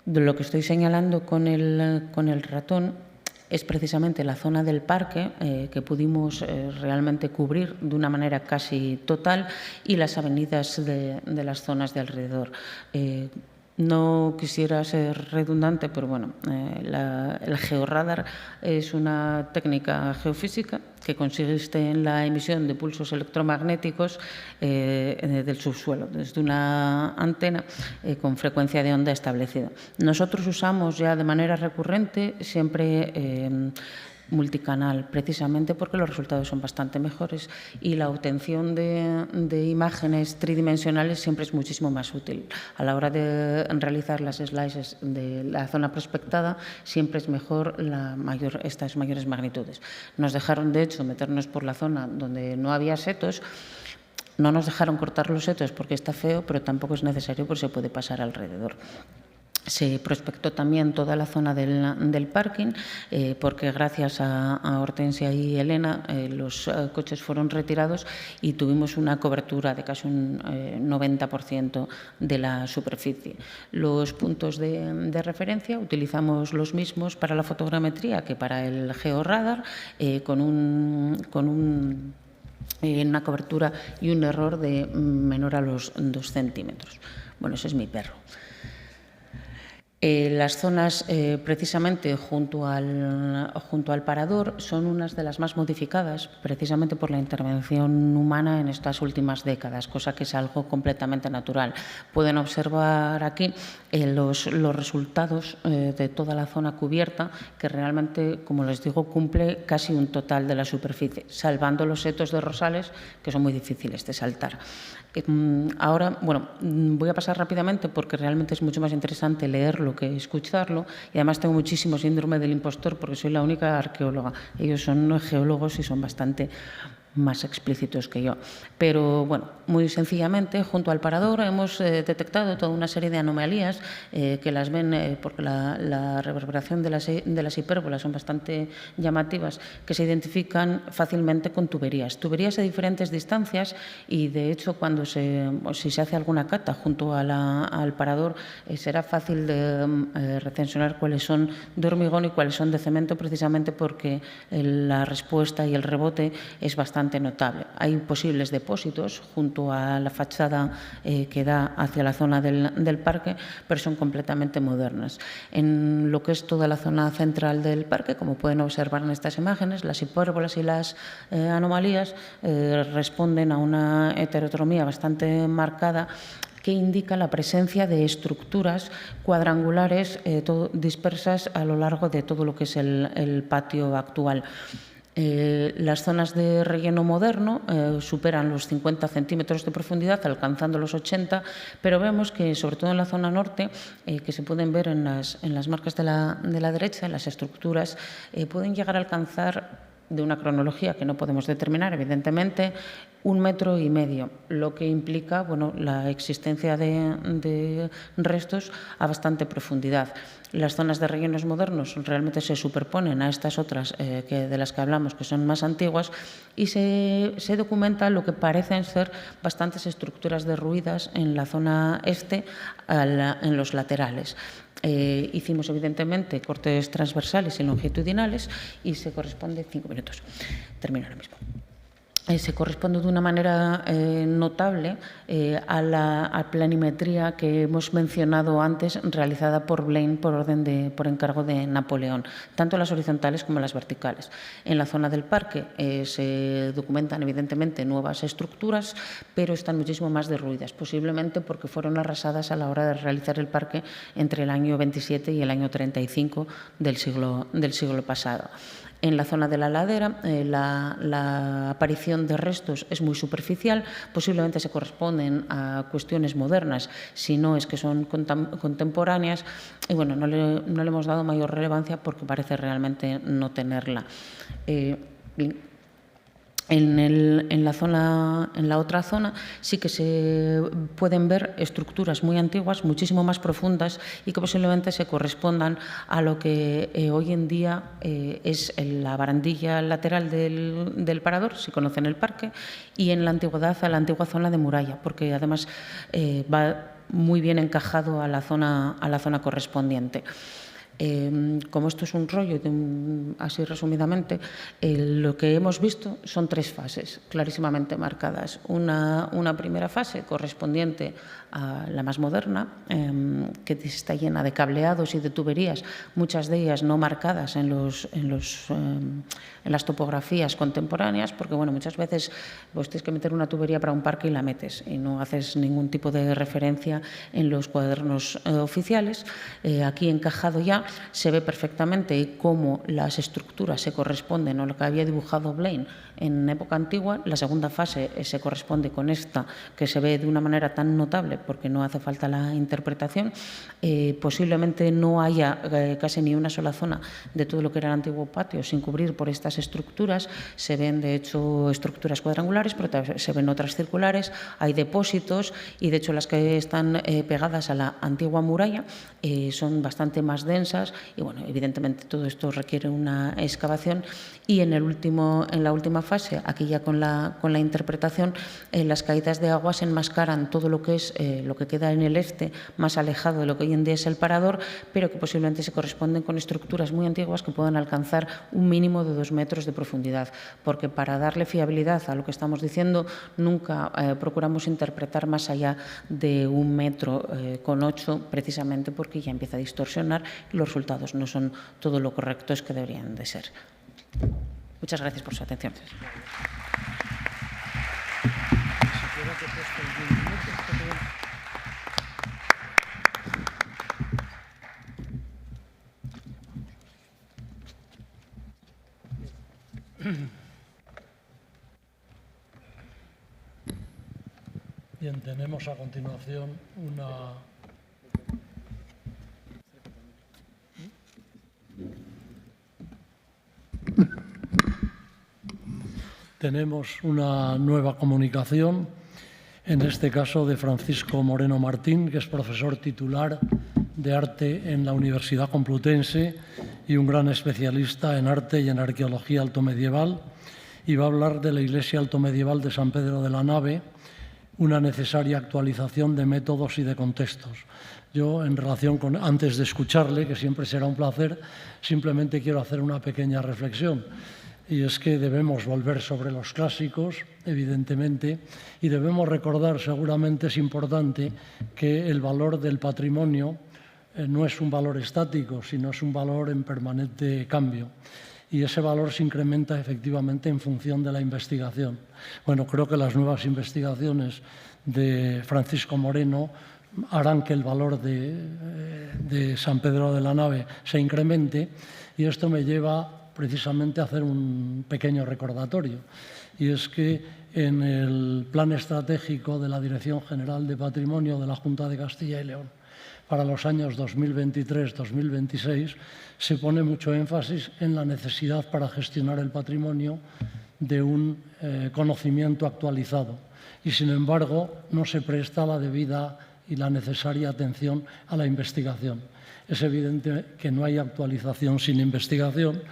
lo que estoy señalando con el ratón es precisamente la zona del parque que pudimos realmente cubrir de una manera casi total y las avenidas de las zonas de alrededor. No quisiera ser redundante, pero bueno, el georradar es una técnica geofísica que consiste en la emisión de pulsos electromagnéticos del subsuelo, desde una antena con frecuencia de onda establecida. Nosotros usamos ya de manera recurrente siempre multicanal, precisamente porque los resultados son bastante mejores y la obtención de imágenes tridimensionales siempre es muchísimo más útil. A la hora de realizar las slices de la zona prospectada siempre es mejor estas mayores magnitudes. Nos dejaron, de hecho, meternos por la zona donde no había setos. No nos dejaron cortar los setos porque está feo, pero tampoco es necesario porque se puede pasar alrededor. Se prospectó también toda la zona del parking porque gracias a Hortensia y Elena los coches fueron retirados y tuvimos una cobertura de casi un 90% de la superficie. Los puntos de referencia utilizamos los mismos para la fotogrametría que para el georradar con una cobertura y un error de menor a los 2 centímetros. Bueno, ese es mi perro. Las zonas, precisamente junto al parador, son unas de las más modificadas, precisamente por la intervención humana en estas últimas décadas, cosa que es algo completamente natural. Pueden observar aquí los resultados de toda la zona cubierta, que realmente, como les digo, cumple casi un total de la superficie, salvando los setos de rosales, que son muy difíciles de saltar. Ahora, bueno, voy a pasar rápidamente porque realmente es mucho más interesante leerlo que escucharlo y además tengo muchísimo síndrome del impostor porque soy la única arqueóloga. Ellos son geólogos y son bastante más explícitos que yo. Pero bueno, muy sencillamente, junto al parador hemos detectado toda una serie de anomalías que las ven porque la reverberación de las hipérbolas son bastante llamativas, que se identifican fácilmente con tuberías a diferentes distancias y de hecho si se hace alguna cata junto al parador será fácil de recensionar cuáles son de hormigón y cuáles son de cemento, precisamente porque la respuesta y el rebote es bastante notable. Hay posibles depósitos junto a la fachada que da hacia la zona del parque, pero son completamente modernas. En lo que es toda la zona central del parque, como pueden observar en estas imágenes, las hipérbolas y las anomalías responden a una heterotromía bastante marcada que indica la presencia de estructuras cuadrangulares dispersas a lo largo de todo lo que es el patio actual. Las zonas de relleno moderno superan los 50 centímetros de profundidad, alcanzando los 80, pero vemos que, sobre todo en la zona norte, que se pueden ver en las marcas de la derecha, las estructuras, pueden llegar a alcanzar, de una cronología que no podemos determinar, evidentemente, 1,5 metros, lo que implica la existencia de restos a bastante profundidad. Las zonas de rellenos modernos realmente se superponen a estas otras de las que hablamos, que son más antiguas, y se documenta lo que parecen ser bastantes estructuras derruidas en la zona este, en los laterales. Hicimos, evidentemente, cortes transversales y longitudinales y se corresponde, 5 minutos, termino ahora mismo. Se corresponde de una manera notable a la planimetría que hemos mencionado antes, realizada por Blaine por encargo de Napoleón, tanto las horizontales como las verticales. En la zona del parque se documentan, evidentemente, nuevas estructuras, pero están muchísimo más derruidas, posiblemente porque fueron arrasadas a la hora de realizar el parque entre el año 27 y el año 35 del siglo pasado. En la zona de la ladera, la aparición de restos es muy superficial, posiblemente se corresponden a cuestiones modernas, si no es que son contemporáneas, y bueno, no le hemos dado mayor relevancia porque parece realmente no tenerla. En la otra zona sí que se pueden ver estructuras muy antiguas, muchísimo más profundas y que posiblemente se correspondan a lo que hoy en día es la barandilla lateral del parador, si conocen el parque, y en la antigüedad a la antigua zona de muralla, porque además va muy bien encajado a la zona correspondiente. Como esto es un rollo, así resumidamente, lo que hemos visto son 3 fases clarísimamente marcadas. Una primera fase correspondiente a la más moderna, que está llena de cableados y de tuberías, muchas de ellas no marcadas en las topografías contemporáneas, porque bueno, muchas veces vos tienes que meter una tubería para un parque y la metes y no haces ningún tipo de referencia en los cuadernos oficiales. Aquí encajado ya se ve perfectamente cómo las estructuras se corresponden a lo que había dibujado Blaine en época antigua. La segunda fase se corresponde con esta, que se ve de una manera tan notable porque no hace falta la interpretación. Posiblemente no haya casi ni una sola zona de todo lo que era el antiguo patio sin cubrir por estas estructuras. Se ven, de hecho, estructuras cuadrangulares, pero se ven otras circulares. Hay depósitos y, de hecho, las que están pegadas a la antigua muralla son bastante más densas y, bueno, evidentemente todo esto requiere una excavación. Y en la última fase, aquí ya con la interpretación, las caídas de agua se enmascaran todo lo que es lo que queda en el este, más alejado de lo que hoy en día es el parador, pero que posiblemente se corresponden con estructuras muy antiguas que puedan alcanzar un mínimo de 2 metros de profundidad, porque para darle fiabilidad a lo que estamos diciendo nunca procuramos interpretar más allá de 1,8 metros, precisamente porque ya empieza a distorsionar y los resultados no son todo lo correctos que deberían de ser. Muchas gracias por su atención. Bien, tenemos a continuación una nueva comunicación, en este caso de Francisco Moreno Martín, que es profesor titular de arte en la Universidad Complutense y un gran especialista en arte y en arqueología altomedieval, y va a hablar de la iglesia altomedieval de San Pedro de la Nave, una necesaria actualización de métodos y de contextos. Yo, en relación con, antes de escucharle, que siempre será un placer, simplemente quiero hacer una pequeña reflexión. Y es que debemos volver sobre los clásicos, evidentemente, y debemos recordar, seguramente es importante, que el valor del patrimonio no es un valor estático, sino es un valor en permanente cambio. Y ese valor se incrementa efectivamente en función de la investigación. Bueno, creo que las nuevas investigaciones de Francisco Moreno harán que el valor de San Pedro de la Nave se incremente, y esto me lleva precisamente hacer un pequeño recordatorio. Y es que en el Plan Estratégico de la Dirección General de Patrimonio de la Junta de Castilla y León para los años 2023-2026 se pone mucho énfasis en la necesidad para gestionar el patrimonio de un conocimiento actualizado. Y, sin embargo, no se presta la debida y la necesaria atención a la investigación. Es evidente que no hay actualización sin investigación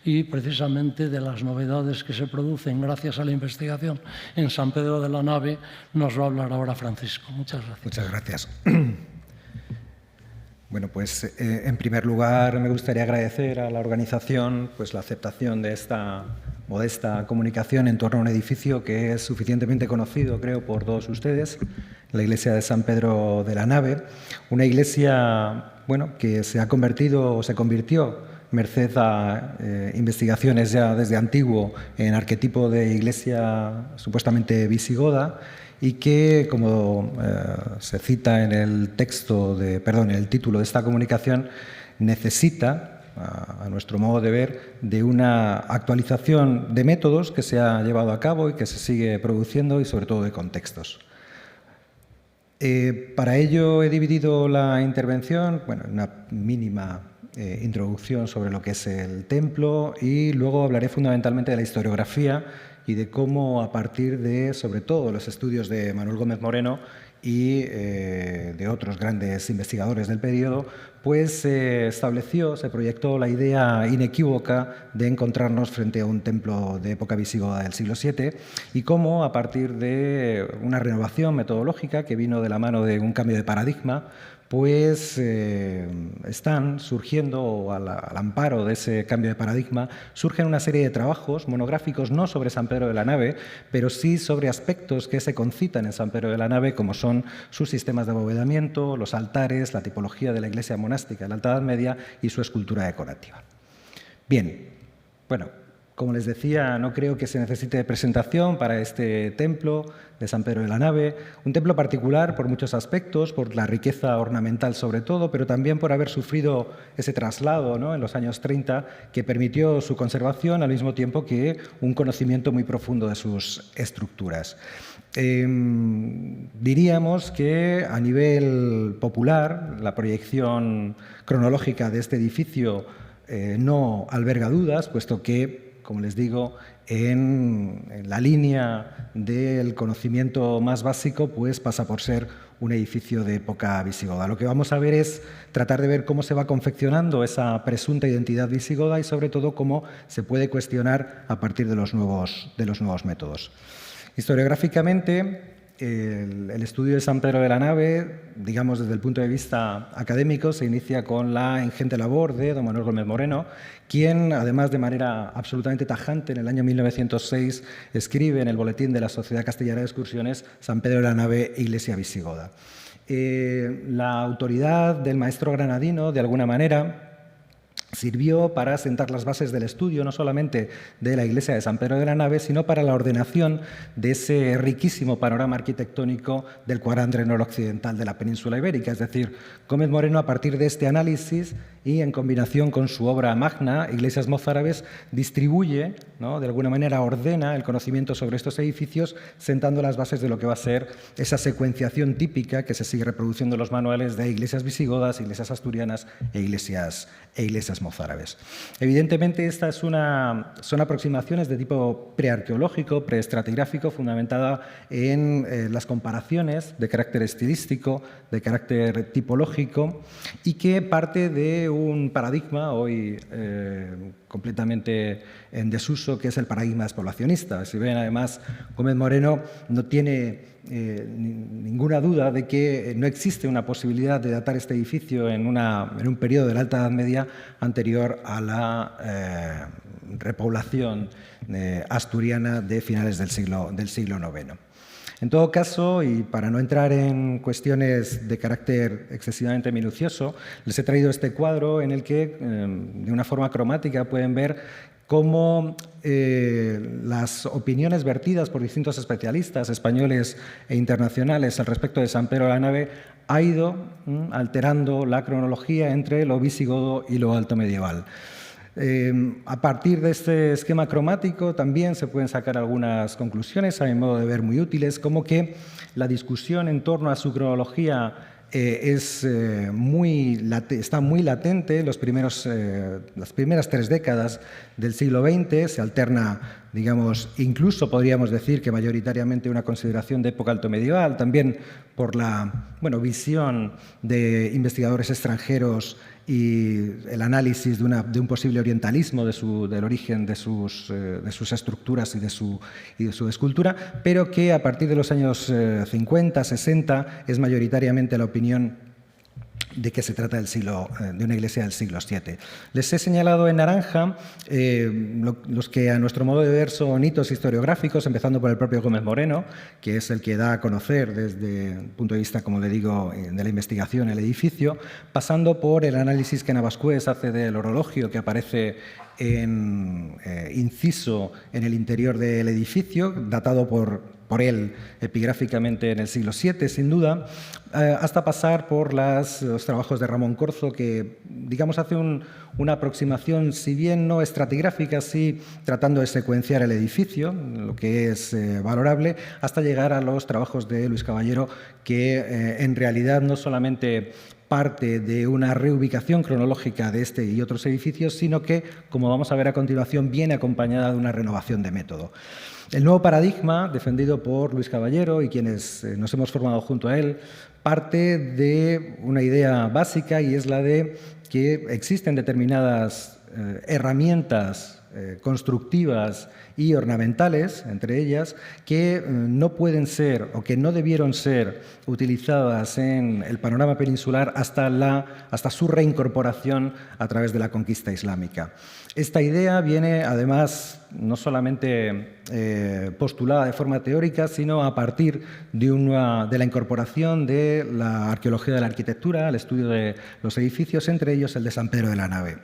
y, precisamente, de las novedades que se producen gracias a la investigación en San Pedro de la Nave nos va a hablar ahora Francisco. Muchas gracias. Muchas gracias. Bueno, pues en primer lugar me gustaría agradecer a la organización pues, la aceptación de esta modesta comunicación en torno a un edificio que es suficientemente conocido, creo, por todos ustedes, la iglesia de San Pedro de la Nave, una iglesia bueno, que se ha convertido o se convirtió, merced a investigaciones ya desde antiguo, en arquetipo de iglesia supuestamente visigoda, y que, como se cita en el en el título de esta comunicación, necesita, a nuestro modo de ver, de una actualización de métodos que se ha llevado a cabo y que se sigue produciendo, y sobre todo de contextos. Para ello he dividido la intervención, bueno, en una mínima introducción sobre lo que es el templo, y luego hablaré fundamentalmente de la historiografía y de cómo, a partir de, sobre todo, los estudios de Manuel Gómez Moreno y de otros grandes investigadores del periodo, pues se proyectó la idea inequívoca de encontrarnos frente a un templo de época visigoda del siglo VII, y cómo, a partir de una renovación metodológica que vino de la mano de un cambio de paradigma, pues están surgiendo, o al amparo de ese cambio de paradigma, surgen una serie de trabajos monográficos no sobre San Pedro de la Nave, pero sí sobre aspectos que se concitan en San Pedro de la Nave, como son sus sistemas de abovedamiento, los altares, la tipología de la iglesia monástica de la Alta Edad Media y su escultura decorativa. Bien, bueno, como les decía, no creo que se necesite presentación para este templo de San Pedro de la Nave, un templo particular por muchos aspectos, por la riqueza ornamental sobre todo, pero también por haber sufrido ese traslado, ¿no?, en los años 30 que permitió su conservación al mismo tiempo que un conocimiento muy profundo de sus estructuras. Diríamos que a nivel popular la proyección cronológica de este edificio no alberga dudas, puesto que, como les digo, en la línea del conocimiento más básico, pues pasa por ser un edificio de época visigoda. Lo que vamos a ver es tratar de ver cómo se va confeccionando esa presunta identidad visigoda y, sobre todo, cómo se puede cuestionar a partir de los nuevos métodos. Historiográficamente, el estudio de San Pedro de la Nave, digamos desde el punto de vista académico, se inicia con la ingente labor de don Manuel Gómez Moreno, quien, además, de manera absolutamente tajante, en el año 1906 escribe en el Boletín de la Sociedad Castellana de Excursiones San Pedro de la Nave, iglesia visigoda. La autoridad del maestro granadino, de alguna manera, sirvió para sentar las bases del estudio, no solamente de la iglesia de San Pedro de la Nave, sino para la ordenación de ese riquísimo panorama arquitectónico del cuadrante noroccidental de la península ibérica. Es decir, Gómez Moreno, a partir de este análisis y en combinación con su obra magna, Iglesias mozárabes, distribuye, ¿no?, de alguna manera ordena el conocimiento sobre estos edificios, sentando las bases de lo que va a ser esa secuenciación típica que se sigue reproduciendo en los manuales de iglesias visigodas, iglesias asturianas e iglesias mozárabes. Evidentemente, estas son aproximaciones de tipo prearqueológico, preestratigráfico, fundamentada en las comparaciones de carácter estilístico, de carácter tipológico, y que parte de un paradigma hoy completamente en desuso, que es el paradigma despoblacionista. Si ven, además, Gómez Moreno no tiene ninguna duda de que no existe una posibilidad de datar este edificio en un periodo de la Alta Edad Media anterior a la repoblación asturiana de finales del siglo IX. En todo caso, y para no entrar en cuestiones de carácter excesivamente minucioso, les he traído este cuadro en el que, de una forma cromática, pueden ver cómo las opiniones vertidas por distintos especialistas españoles e internacionales al respecto de San Pedro de la Nave ha ido alterando la cronología entre lo visigodo y lo alto medieval. A partir de este esquema cromático también se pueden sacar algunas conclusiones, a mi modo de ver muy útiles, como que la discusión en torno a su cronología está muy latente. Las primeras 3 décadas del siglo XX se alterna, digamos, incluso podríamos decir que mayoritariamente una consideración de época alto medieval, también por la visión de investigadores extranjeros y el análisis de un posible orientalismo del origen de sus estructuras y de su escultura, pero que a partir de los años 50, 60 es mayoritariamente la opinión de que se trata de una iglesia del siglo VII. Les he señalado en naranja los que a nuestro modo de ver son hitos historiográficos, empezando por el propio Gómez Moreno, que es el que da a conocer desde el punto de vista, como le digo, de la investigación el edificio, pasando por el análisis que Navascués hace del orologio que aparece inciso en el interior del edificio, datado por él epigráficamente en el siglo VII, sin duda, hasta pasar por los trabajos de Ramón Corzo, que, digamos, hace una aproximación, si bien no estratigráfica, sí tratando de secuenciar el edificio, lo que es valorable, hasta llegar a los trabajos de Luis Caballero, que en realidad no solamente parte de una reubicación cronológica de este y otros edificios, sino que, como vamos a ver a continuación, viene acompañada de una renovación de método. El nuevo paradigma, defendido por Luis Caballero y quienes nos hemos formado junto a él, parte de una idea básica, y es la de que existen determinadas herramientas constructivas y ornamentales, entre ellas, que no pueden ser o que no debieron ser utilizadas en el panorama peninsular hasta su reincorporación a través de la conquista islámica. Esta idea viene, además, no solamente postulada de forma teórica, sino a partir de la incorporación de la arqueología de la arquitectura al estudio de los edificios, entre ellos el de San Pedro de la Nave.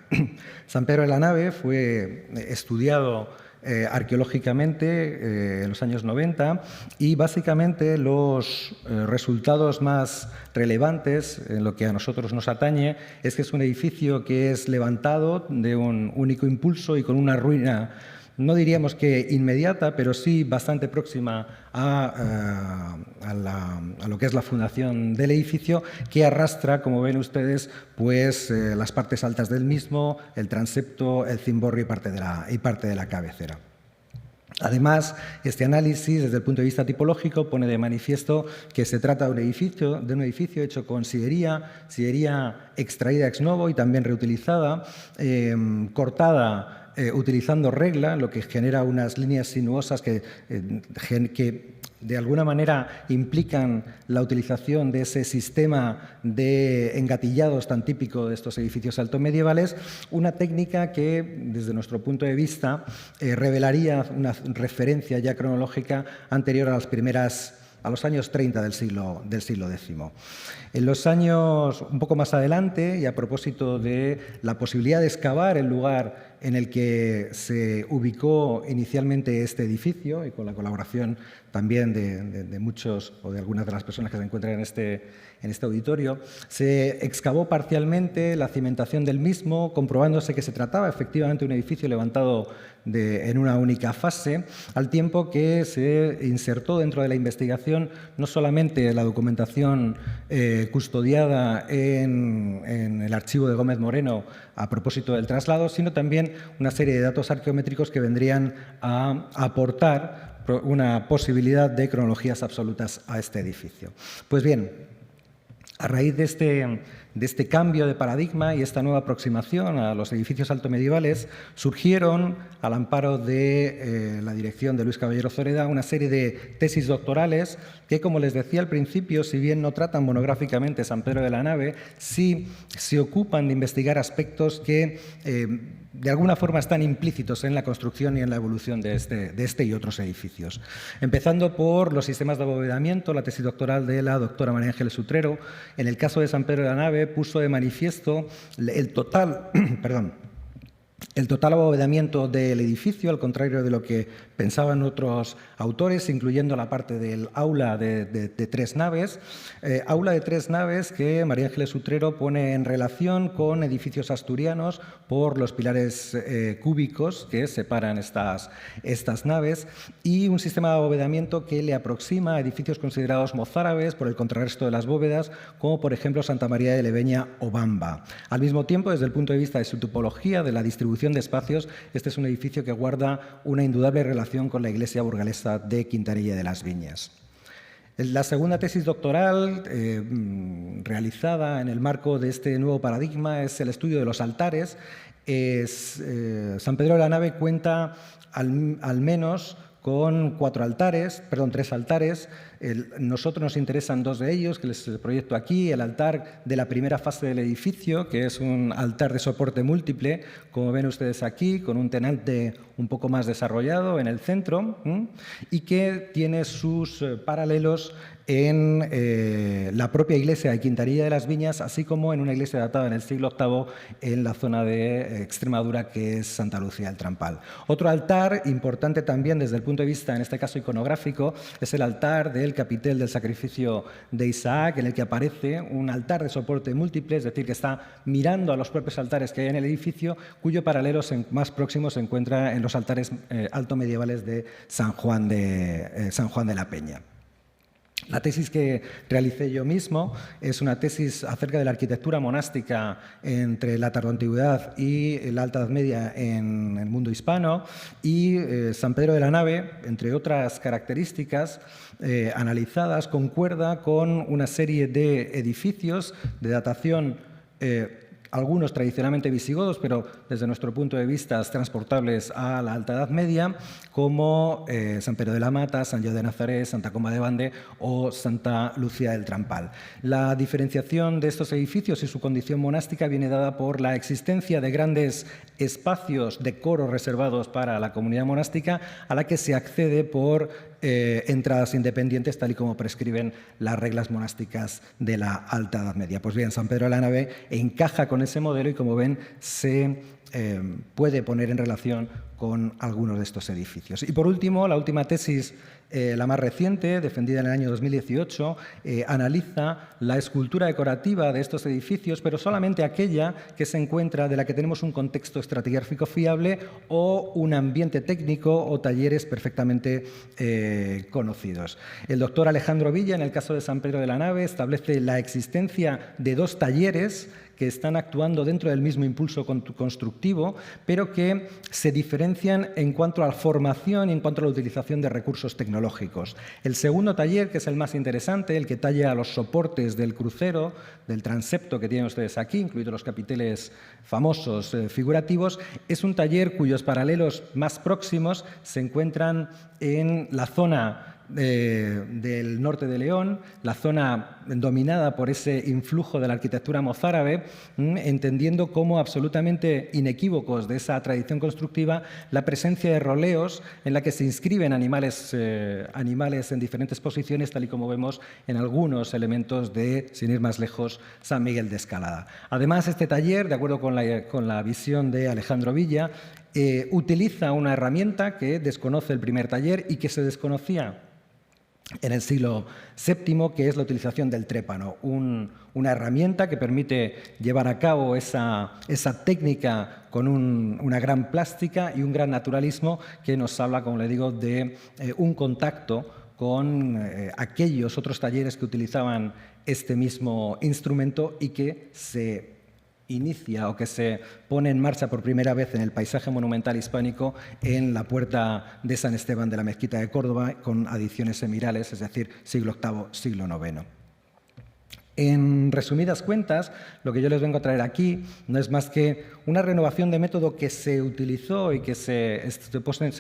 San Pedro de la Nave fue estudiado arqueológicamente en los años 90 y básicamente los resultados más relevantes en lo que a nosotros nos atañe es que es un edificio que es levantado de un único impulso y con una ruina, no diríamos que inmediata, pero sí bastante próxima a lo que es la fundación del edificio, que arrastra, como ven ustedes, pues las partes altas del mismo, el transepto, el cimborrio y parte de la cabecera. Además, este análisis, desde el punto de vista tipológico, pone de manifiesto que se trata de un edificio hecho con sillería extraída ex novo y también reutilizada, cortada utilizando regla, lo que genera unas líneas sinuosas que de alguna manera implican la utilización de ese sistema de engatillados tan típico de estos edificios altomedievales, una técnica que, desde nuestro punto de vista, revelaría una referencia ya cronológica anterior a los años 30 del siglo X. En los años un poco más adelante, y a propósito de la posibilidad de excavar el lugar en el que se ubicó inicialmente este edificio, y con la colaboración también de muchos o de algunas de las personas que se encuentran en este auditorio, se excavó parcialmente la cimentación del mismo, comprobándose que se trataba efectivamente de un edificio levantado en una única fase, al tiempo que se insertó dentro de la investigación no solamente la documentación custodiada en el archivo de Gómez Moreno a propósito del traslado, sino también una serie de datos arqueométricos que vendrían a aportar una posibilidad de cronologías absolutas a este edificio. Pues bien, a raíz de este cambio de paradigma y esta nueva aproximación a los edificios altomedievales, surgieron, al amparo de la dirección de Luis Caballero Zoreda, una serie de tesis doctorales que, como les decía al principio, si bien no tratan monográficamente San Pedro de la Nave, sí se ocupan de investigar aspectos que de alguna forma están implícitos en la construcción y en la evolución de este y otros edificios. Empezando por los sistemas de abovedamiento, la tesis doctoral de la doctora María Ángeles Utrero, en el caso de San Pedro de la Nave, puso de manifiesto el total El total abovedamiento del edificio, al contrario de lo que pensaban otros autores, incluyendo la parte del aula de 3 naves, aula de 3 naves que María Ángeles Utrero pone en relación con edificios asturianos por los pilares cúbicos que separan estas naves, y un sistema de abovedamiento que le aproxima a edificios considerados mozárabes por el contrarresto de las bóvedas, como por ejemplo Santa María de Leveña o Bamba. Al mismo tiempo, desde el punto de vista de su topología, de la distribución de espacios, este es un edificio que guarda una indudable relación con la iglesia burgalesa de Quintanilla de las Viñas. La segunda tesis doctoral realizada en el marco de este nuevo paradigma es el estudio de los altares. San Pedro de la Nave cuenta al menos con 3 altares. Nosotros nos interesan 2 de ellos, que les proyecto aquí: el altar de la primera fase del edificio, que es un altar de soporte múltiple, como ven ustedes aquí, con un tenante un poco más desarrollado en el centro, y que tiene sus paralelos en la propia iglesia de Quintanilla de las Viñas, así como en una iglesia datada en el siglo VIII en la zona de Extremadura, que es Santa Lucía del Trampal. Otro altar importante también desde el punto de vista, en este caso iconográfico, es el altar del capitel del sacrificio de Isaac, en el que aparece un altar de soporte múltiple, es decir, que está mirando a los propios altares que hay en el edificio, cuyo paralelo más próximo se encuentra en los altares alto medievales de San Juan de la Peña. La tesis que realicé yo mismo es una tesis acerca de la arquitectura monástica entre la tardoantigüedad y la Alta Edad Media en el mundo hispano, y San Pedro de la Nave, entre otras características analizadas, concuerda con una serie de edificios de datación, algunos tradicionalmente visigodos, pero desde nuestro punto de vista transportables a la Alta Edad Media, como San Pedro de la Mata, San Joan de Nazaret, Santa Comba de Bande o Santa Lucía del Trampal. La diferenciación de estos edificios y su condición monástica viene dada por la existencia de grandes espacios de coro reservados para la comunidad monástica, a la que se accede por entradas independientes, tal y como prescriben las reglas monásticas de la Alta Edad Media. Pues bien, San Pedro de la Nave encaja con ese modelo y, como ven, se puede poner en relación con algunos de estos edificios. Y por último, la última tesis, la más reciente, defendida en el año 2018, analiza la escultura decorativa de estos edificios, pero solamente aquella que se encuentra, de la que tenemos un contexto estratigráfico fiable o un ambiente técnico o talleres perfectamente conocidos. El doctor Alejandro Villa, en el caso de San Pedro de la Nave, establece la existencia de 2 talleres que están actuando dentro del mismo impulso constructivo, pero que se diferencian en cuanto a la formación y en cuanto a la utilización de recursos tecnológicos. El segundo taller, que es el más interesante, el que talla los soportes del crucero, del transepto que tienen ustedes aquí, incluidos los capiteles famosos figurativos, es un taller cuyos paralelos más próximos se encuentran en la zona del norte de León, la zona dominada por ese influjo de la arquitectura mozárabe, entendiendo como absolutamente inequívocos de esa tradición constructiva la presencia de roleos en la que se inscriben animales en diferentes posiciones, tal y como vemos en algunos elementos de, sin ir más lejos, San Miguel de Escalada. Además, este taller, de acuerdo con la visión de Alejandro Villa, utiliza una herramienta que desconoce el primer taller y que se desconocía en el siglo VII, que es la utilización del trépano, una herramienta que permite llevar a cabo esa técnica con una gran plástica y un gran naturalismo que nos habla, como le digo, de un contacto con aquellos otros talleres que utilizaban este mismo instrumento y que se inicia o que se pone en marcha por primera vez en el paisaje monumental hispánico en la puerta de San Esteban de la Mezquita de Córdoba, con adiciones semirales, es decir, siglo VIII, siglo IX. En resumidas cuentas, lo que yo les vengo a traer aquí no es más que una renovación de método que se utilizó y que se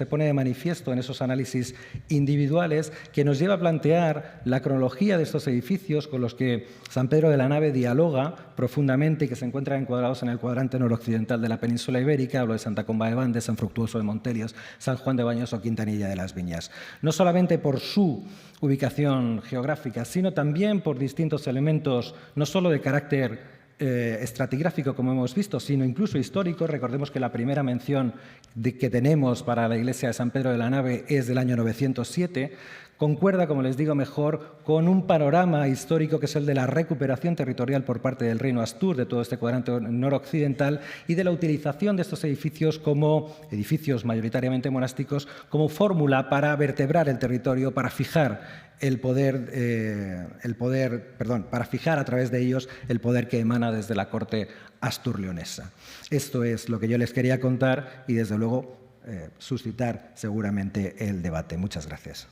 pone de manifiesto en esos análisis individuales, que nos lleva a plantear la cronología de estos edificios con los que San Pedro de la Nave dialoga profundamente y que se encuentran encuadrados en el cuadrante noroccidental de la península ibérica. Hablo de Santa Comba de Bande, San Fructuoso de Montelios, San Juan de Baños o Quintanilla de las Viñas. No solamente por su ubicación geográfica, sino también por distintos elementos, no solo de carácter estratigráfico, como hemos visto, sino incluso histórico. Recordemos que la primera mención que tenemos para la iglesia de San Pedro de la Nave es del año 907. Concuerda, como les digo, mejor con un panorama histórico que es el de la recuperación territorial por parte del reino Astur de todo este cuadrante noroccidental y de la utilización de estos edificios como edificios mayoritariamente monásticos como fórmula para vertebrar el territorio, para fijar para fijar a través de ellos el poder que emana desde la corte astur-leonesa. Esto es lo que yo les quería contar y, desde luego, suscitar seguramente el debate. Muchas gracias.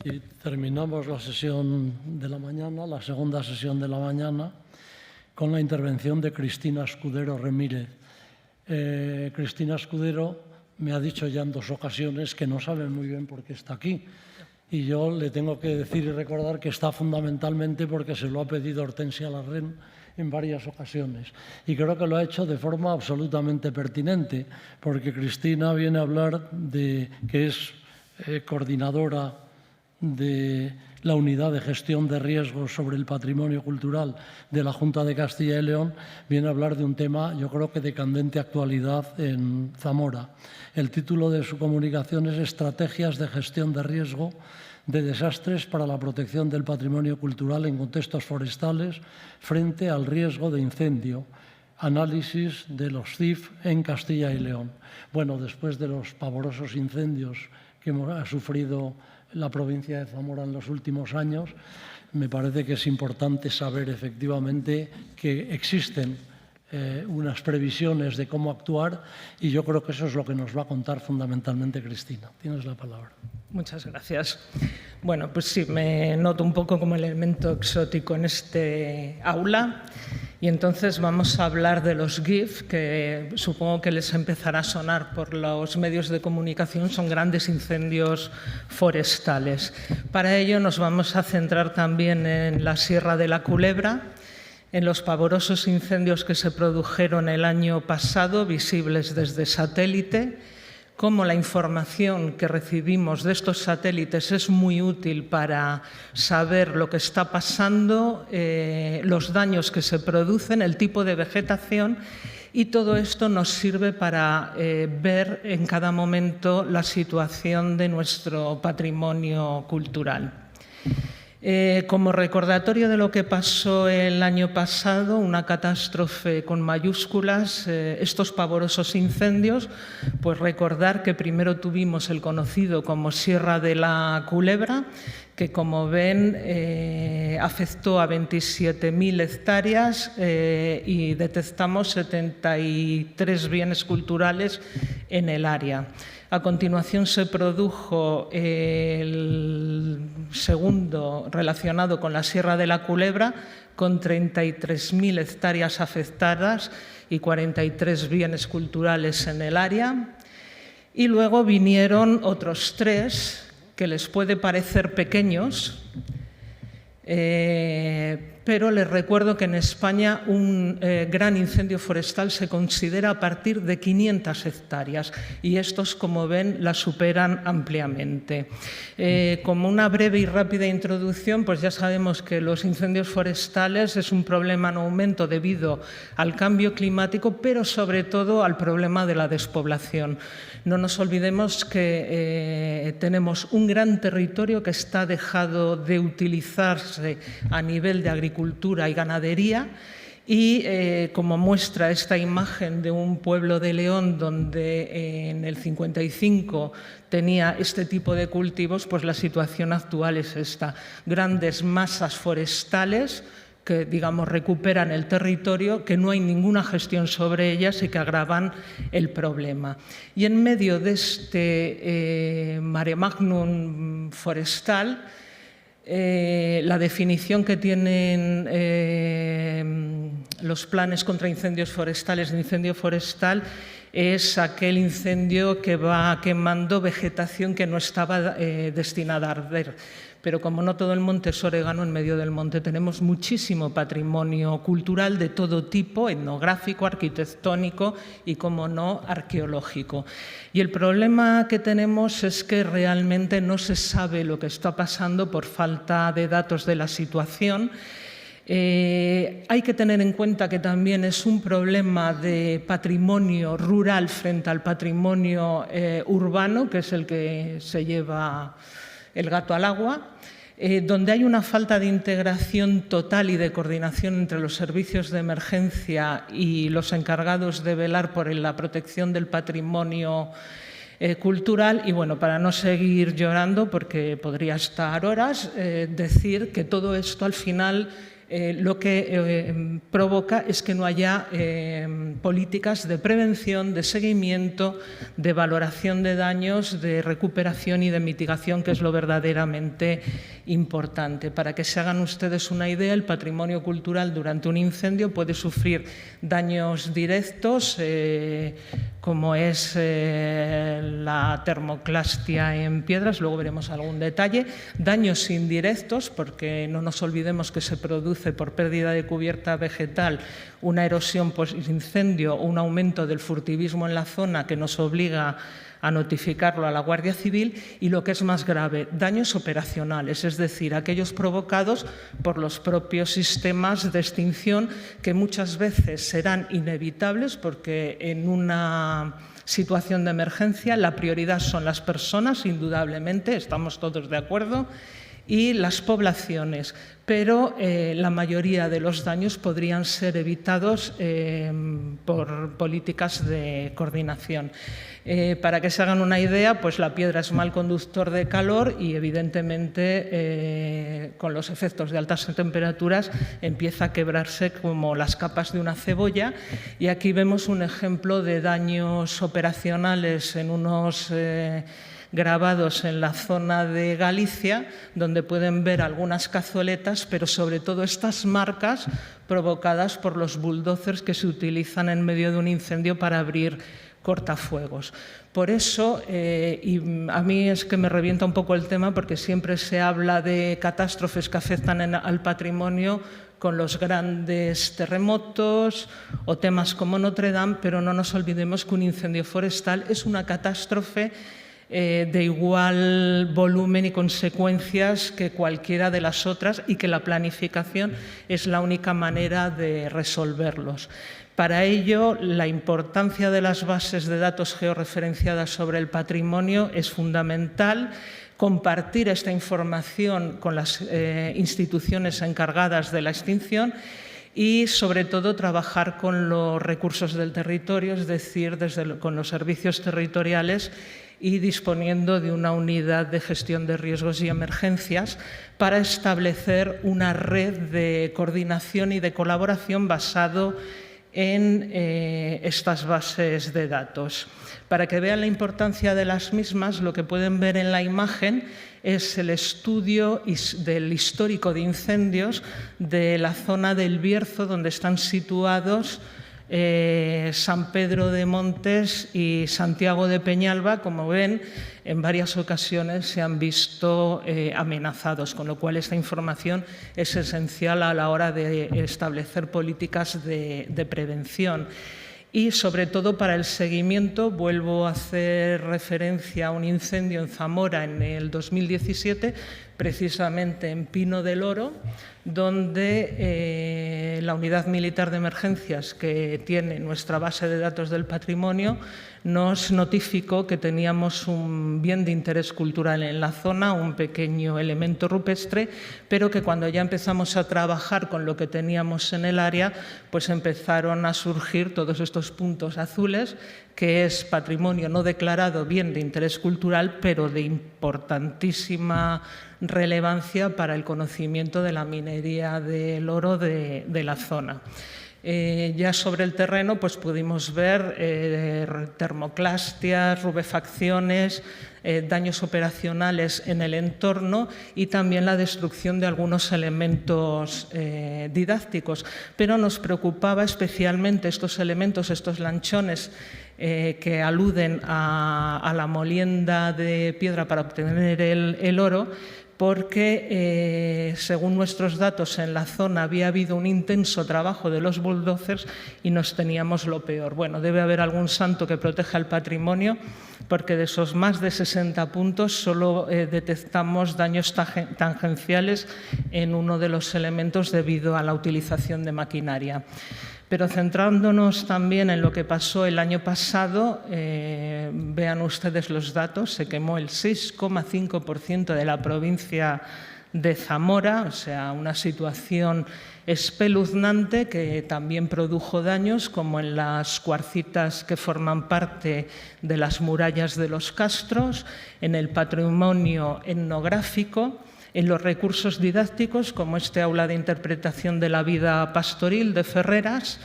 Y terminamos la sesión de la mañana, la segunda sesión de la mañana, con la intervención de Cristina Escudero Remírez. Cristina Escudero me ha dicho ya en 2 ocasiones que no sabe muy bien por qué está aquí. Y yo le tengo que decir y recordar que está fundamentalmente porque se lo ha pedido Hortensia Larren en varias ocasiones. Y creo que lo ha hecho de forma absolutamente pertinente, porque Cristina viene a hablar de que es coordinadora de la Unidad de Gestión de Riesgos sobre el Patrimonio Cultural de la Junta de Castilla y León, viene a hablar de un tema, yo creo que de candente actualidad en Zamora. El título de su comunicación es Estrategias de Gestión de Riesgo de Desastres para la Protección del Patrimonio Cultural en Contextos Forestales frente al riesgo de incendio. Análisis de los CIF en Castilla y León. Bueno, después de los pavorosos incendios que ha sufrido la provincia de Zamora en los últimos años, me parece que es importante saber efectivamente que existen unas previsiones de cómo actuar y yo creo que eso es lo que nos va a contar fundamentalmente Cristina. Tienes la palabra. Muchas gracias. Bueno, pues sí, me noto un poco como el elemento exótico en este aula y entonces vamos a hablar de los GIF, que supongo que les empezará a sonar por los medios de comunicación, son grandes incendios forestales. Para ello nos vamos a centrar también en la Sierra de la Culebra, en los pavorosos incendios que se produjeron el año pasado, visibles desde satélite, cómo la información que recibimos de estos satélites es muy útil para saber lo que está pasando, los daños que se producen, el tipo de vegetación, y todo esto nos sirve para ver en cada momento la situación de nuestro patrimonio cultural. Como recordatorio de lo que pasó el año pasado, una catástrofe con mayúsculas, estos pavorosos incendios, pues recordar que primero tuvimos el conocido como Sierra de la Culebra, que como ven afectó a 27.000 hectáreas y detectamos 73 bienes culturales en el área. A continuación se produjo el segundo relacionado con la Sierra de la Culebra, con 33.000 hectáreas afectadas y 43 bienes culturales en el área. Y luego vinieron otros 3 que les puede parecer pequeños, pero les recuerdo que en España un gran incendio forestal se considera a partir de 500 hectáreas y estos, como ven, la superan ampliamente. Como una breve y rápida introducción, pues ya sabemos que los incendios forestales es un problema en aumento debido al cambio climático, pero sobre todo al problema de la despoblación. No nos olvidemos que tenemos un gran territorio que está dejado de utilizarse a nivel de agricultura y ganadería y como muestra esta imagen de un pueblo de León donde en el 55 tenía este tipo de cultivos, pues la situación actual es esta. Grandes masas forestales que, digamos, recuperan el territorio, que no hay ninguna gestión sobre ellas y que agravan el problema. Y en medio de este mare magnum forestal, la definición que tienen los planes contra incendios forestales de incendio forestal es aquel incendio que va quemando vegetación que no estaba destinada a arder. Pero como no todo el monte es orégano, en medio del monte tenemos muchísimo patrimonio cultural de todo tipo, etnográfico, arquitectónico y, como no, arqueológico. Y el problema que tenemos es que realmente no se sabe lo que está pasando por falta de datos de la situación. Hay que tener en cuenta que también es un problema de patrimonio rural frente al patrimonio urbano, que es el que se lleva el gato al agua, donde hay una falta de integración total y de coordinación entre los servicios de emergencia y los encargados de velar por la protección del patrimonio cultural. Y bueno, para no seguir llorando, porque podría estar horas, decir que todo esto al final lo que provoca es que no haya políticas de prevención, de seguimiento, de valoración de daños, de recuperación y de mitigación, que es lo verdaderamente importante. Para que se hagan ustedes una idea, el patrimonio cultural durante un incendio puede sufrir daños directos, como es la termoclastia en piedras, luego veremos algún detalle, daños indirectos, porque no nos olvidemos que se produce por pérdida de cubierta vegetal, una erosión post-incendio o un aumento del furtivismo en la zona que nos obliga a notificarlo a la Guardia Civil, y lo que es más grave, daños operacionales, es decir, aquellos provocados por los propios sistemas de extinción, que muchas veces serán inevitables porque en una situación de emergencia la prioridad son las personas, indudablemente, estamos todos de acuerdo, y las poblaciones, pero la mayoría de los daños podrían ser evitados por políticas de coordinación. Para que se hagan una idea, pues la piedra es mal conductor de calor y, evidentemente, con los efectos de altas temperaturas empieza a quebrarse como las capas de una cebolla. Y aquí vemos un ejemplo de daños operacionales en unos grabados en la zona de Galicia, donde pueden ver algunas cazoletas, pero sobre todo estas marcas provocadas por los bulldozers que se utilizan en medio de un incendio para abrir cortafuegos. Por eso, y a mí es que me revienta un poco el tema, porque siempre se habla de catástrofes que afectan al patrimonio con los grandes terremotos o temas como Notre Dame, pero no nos olvidemos que un incendio forestal es una catástrofe de igual volumen y consecuencias que cualquiera de las otras, y que la planificación es la única manera de resolverlos. Para ello, la importancia de las bases de datos georreferenciadas sobre el patrimonio es fundamental. Compartir esta información con las instituciones encargadas de la extinción y, sobre todo, trabajar con los recursos del territorio, es decir, con los servicios territoriales, y disponiendo de una unidad de gestión de riesgos y emergencias para establecer una red de coordinación y de colaboración basado en estas bases de datos. Para que vean la importancia de las mismas, lo que pueden ver en la imagen es el estudio del histórico de incendios de la zona del Bierzo, donde están situados San Pedro de Montes y Santiago de Peñalba. Como ven, en varias ocasiones se han visto amenazados, con lo cual esta información es esencial a la hora de establecer políticas de prevención. Y, sobre todo, para el seguimiento, vuelvo a hacer referencia a un incendio en Zamora en el 2017, precisamente en Pino del Oro, donde la Unidad Militar de Emergencias, que tiene nuestra base de datos del patrimonio, nos notificó que teníamos un bien de interés cultural en la zona, un pequeño elemento rupestre, pero que cuando ya empezamos a trabajar con lo que teníamos en el área, pues empezaron a surgir todos estos puntos azules, que es patrimonio no declarado, bien de interés cultural, pero de importantísima relevancia para el conocimiento de la minería del oro de la zona. Ya sobre el terreno, pues pudimos ver termoclastias, rubefacciones, daños operacionales en el entorno y también la destrucción de algunos elementos didácticos. Pero nos preocupaba especialmente estos elementos, estos lanchones que aluden a la molienda de piedra para obtener el oro, porque según nuestros datos en la zona había habido un intenso trabajo de los bulldozers y nos teníamos lo peor. Bueno, debe haber algún santo que proteja el patrimonio, porque de esos más de 60 puntos solo detectamos daños tangenciales en uno de los elementos debido a la utilización de maquinaria. Pero centrándonos también en lo que pasó el año pasado, vean ustedes los datos, se quemó el 6,5% de la provincia de Zamora, o sea, una situación espeluznante que también produjo daños, como en las cuarcitas que forman parte de las murallas de los castros, en el patrimonio etnográfico, en los recursos didácticos, como este aula de interpretación de la vida pastoril de Ferreras,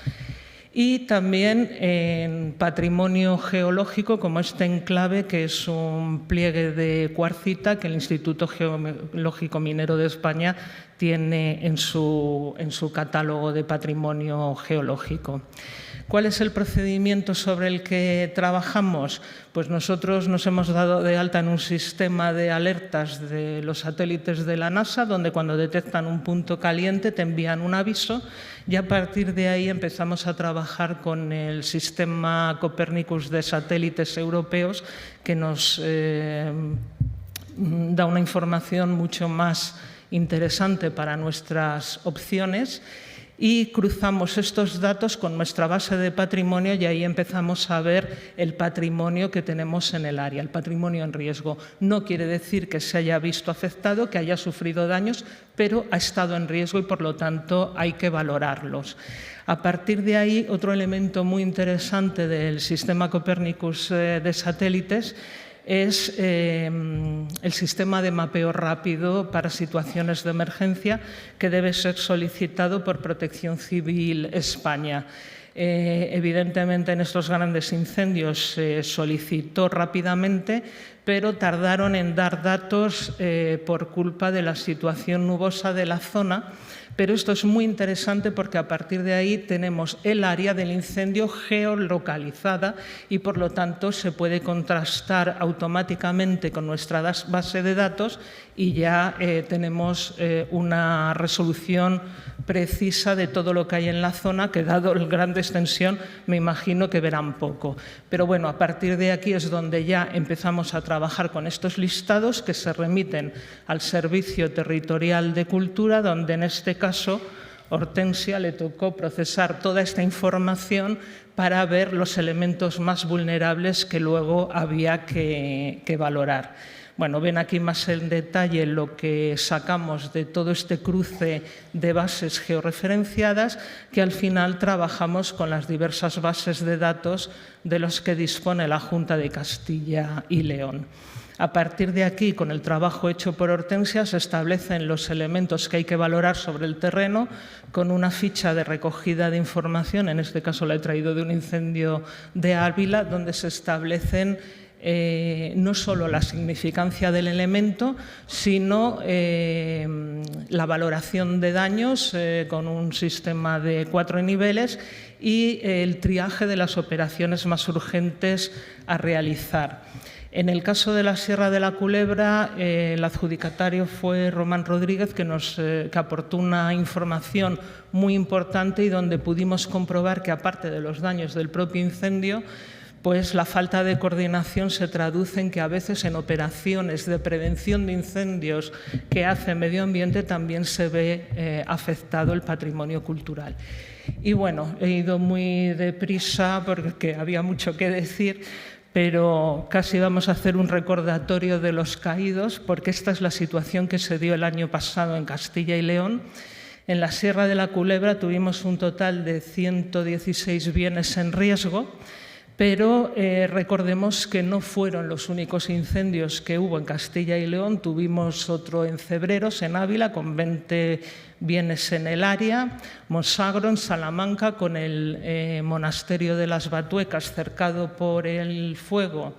y también en patrimonio geológico, como este enclave, que es un pliegue de cuarcita que el Instituto Geológico Minero de España tiene en su catálogo de patrimonio geológico. ¿Cuál es el procedimiento sobre el que trabajamos? Pues nosotros nos hemos dado de alta en un sistema de alertas de los satélites de la NASA, donde cuando detectan un punto caliente te envían un aviso, y a partir de ahí empezamos a trabajar con el sistema Copernicus de satélites europeos, que nos da una información mucho más interesante para nuestras opciones. Y cruzamos estos datos con nuestra base de patrimonio y ahí empezamos a ver el patrimonio que tenemos en el área, el patrimonio en riesgo. No quiere decir que se haya visto afectado, que haya sufrido daños, pero ha estado en riesgo y, por lo tanto, hay que valorarlos. A partir de ahí, otro elemento muy interesante del sistema Copernicus de satélites es el sistema de mapeo rápido para situaciones de emergencia, que debe ser solicitado por Protección Civil España. Evidentemente, en estos grandes incendios se solicitó rápidamente, pero tardaron en dar datos por culpa de la situación nubosa de la zona. Pero esto es muy interesante porque a partir de ahí tenemos el área del incendio geolocalizada y, por lo tanto, se puede contrastar automáticamente con nuestra base de datos y ya tenemos una resolución precisa de todo lo que hay en la zona, que dado la gran extensión me imagino que verán poco. Pero bueno, a partir de aquí es donde ya empezamos a trabajar con estos listados que se remiten al Servicio Territorial de Cultura, donde en este caso Hortensia le tocó procesar toda esta información para ver los elementos más vulnerables que luego había que valorar. Bueno, ven aquí más en detalle lo que sacamos de todo este cruce de bases georreferenciadas, que al final trabajamos con las diversas bases de datos de los que dispone la Junta de Castilla y León. A partir de aquí, con el trabajo hecho por Hortensia, se establecen los elementos que hay que valorar sobre el terreno, con una ficha de recogida de información, en este caso la he traído de un incendio de Ávila, donde se establecen no solo la significancia del elemento, sino la valoración de daños con un sistema de 4 niveles y el triaje de las operaciones más urgentes a realizar. En el caso de la Sierra de la Culebra, el adjudicatario fue Román Rodríguez, que aportó una información muy importante y donde pudimos comprobar que, aparte de los daños del propio incendio, pues la falta de coordinación se traduce en que a veces en operaciones de prevención de incendios que hace Medio Ambiente también se ve afectado el patrimonio cultural. Y bueno, he ido muy deprisa porque había mucho que decir, pero casi vamos a hacer un recordatorio de los caídos, porque esta es la situación que se dio el año pasado en Castilla y León. En la Sierra de la Culebra tuvimos un total de 116 bienes en riesgo, pero recordemos que no fueron los únicos incendios que hubo en Castilla y León. Tuvimos otro en Cebreros, en Ávila, con 20 bienes en el área, Monsagro, en Salamanca, con el monasterio de las Batuecas cercado por el fuego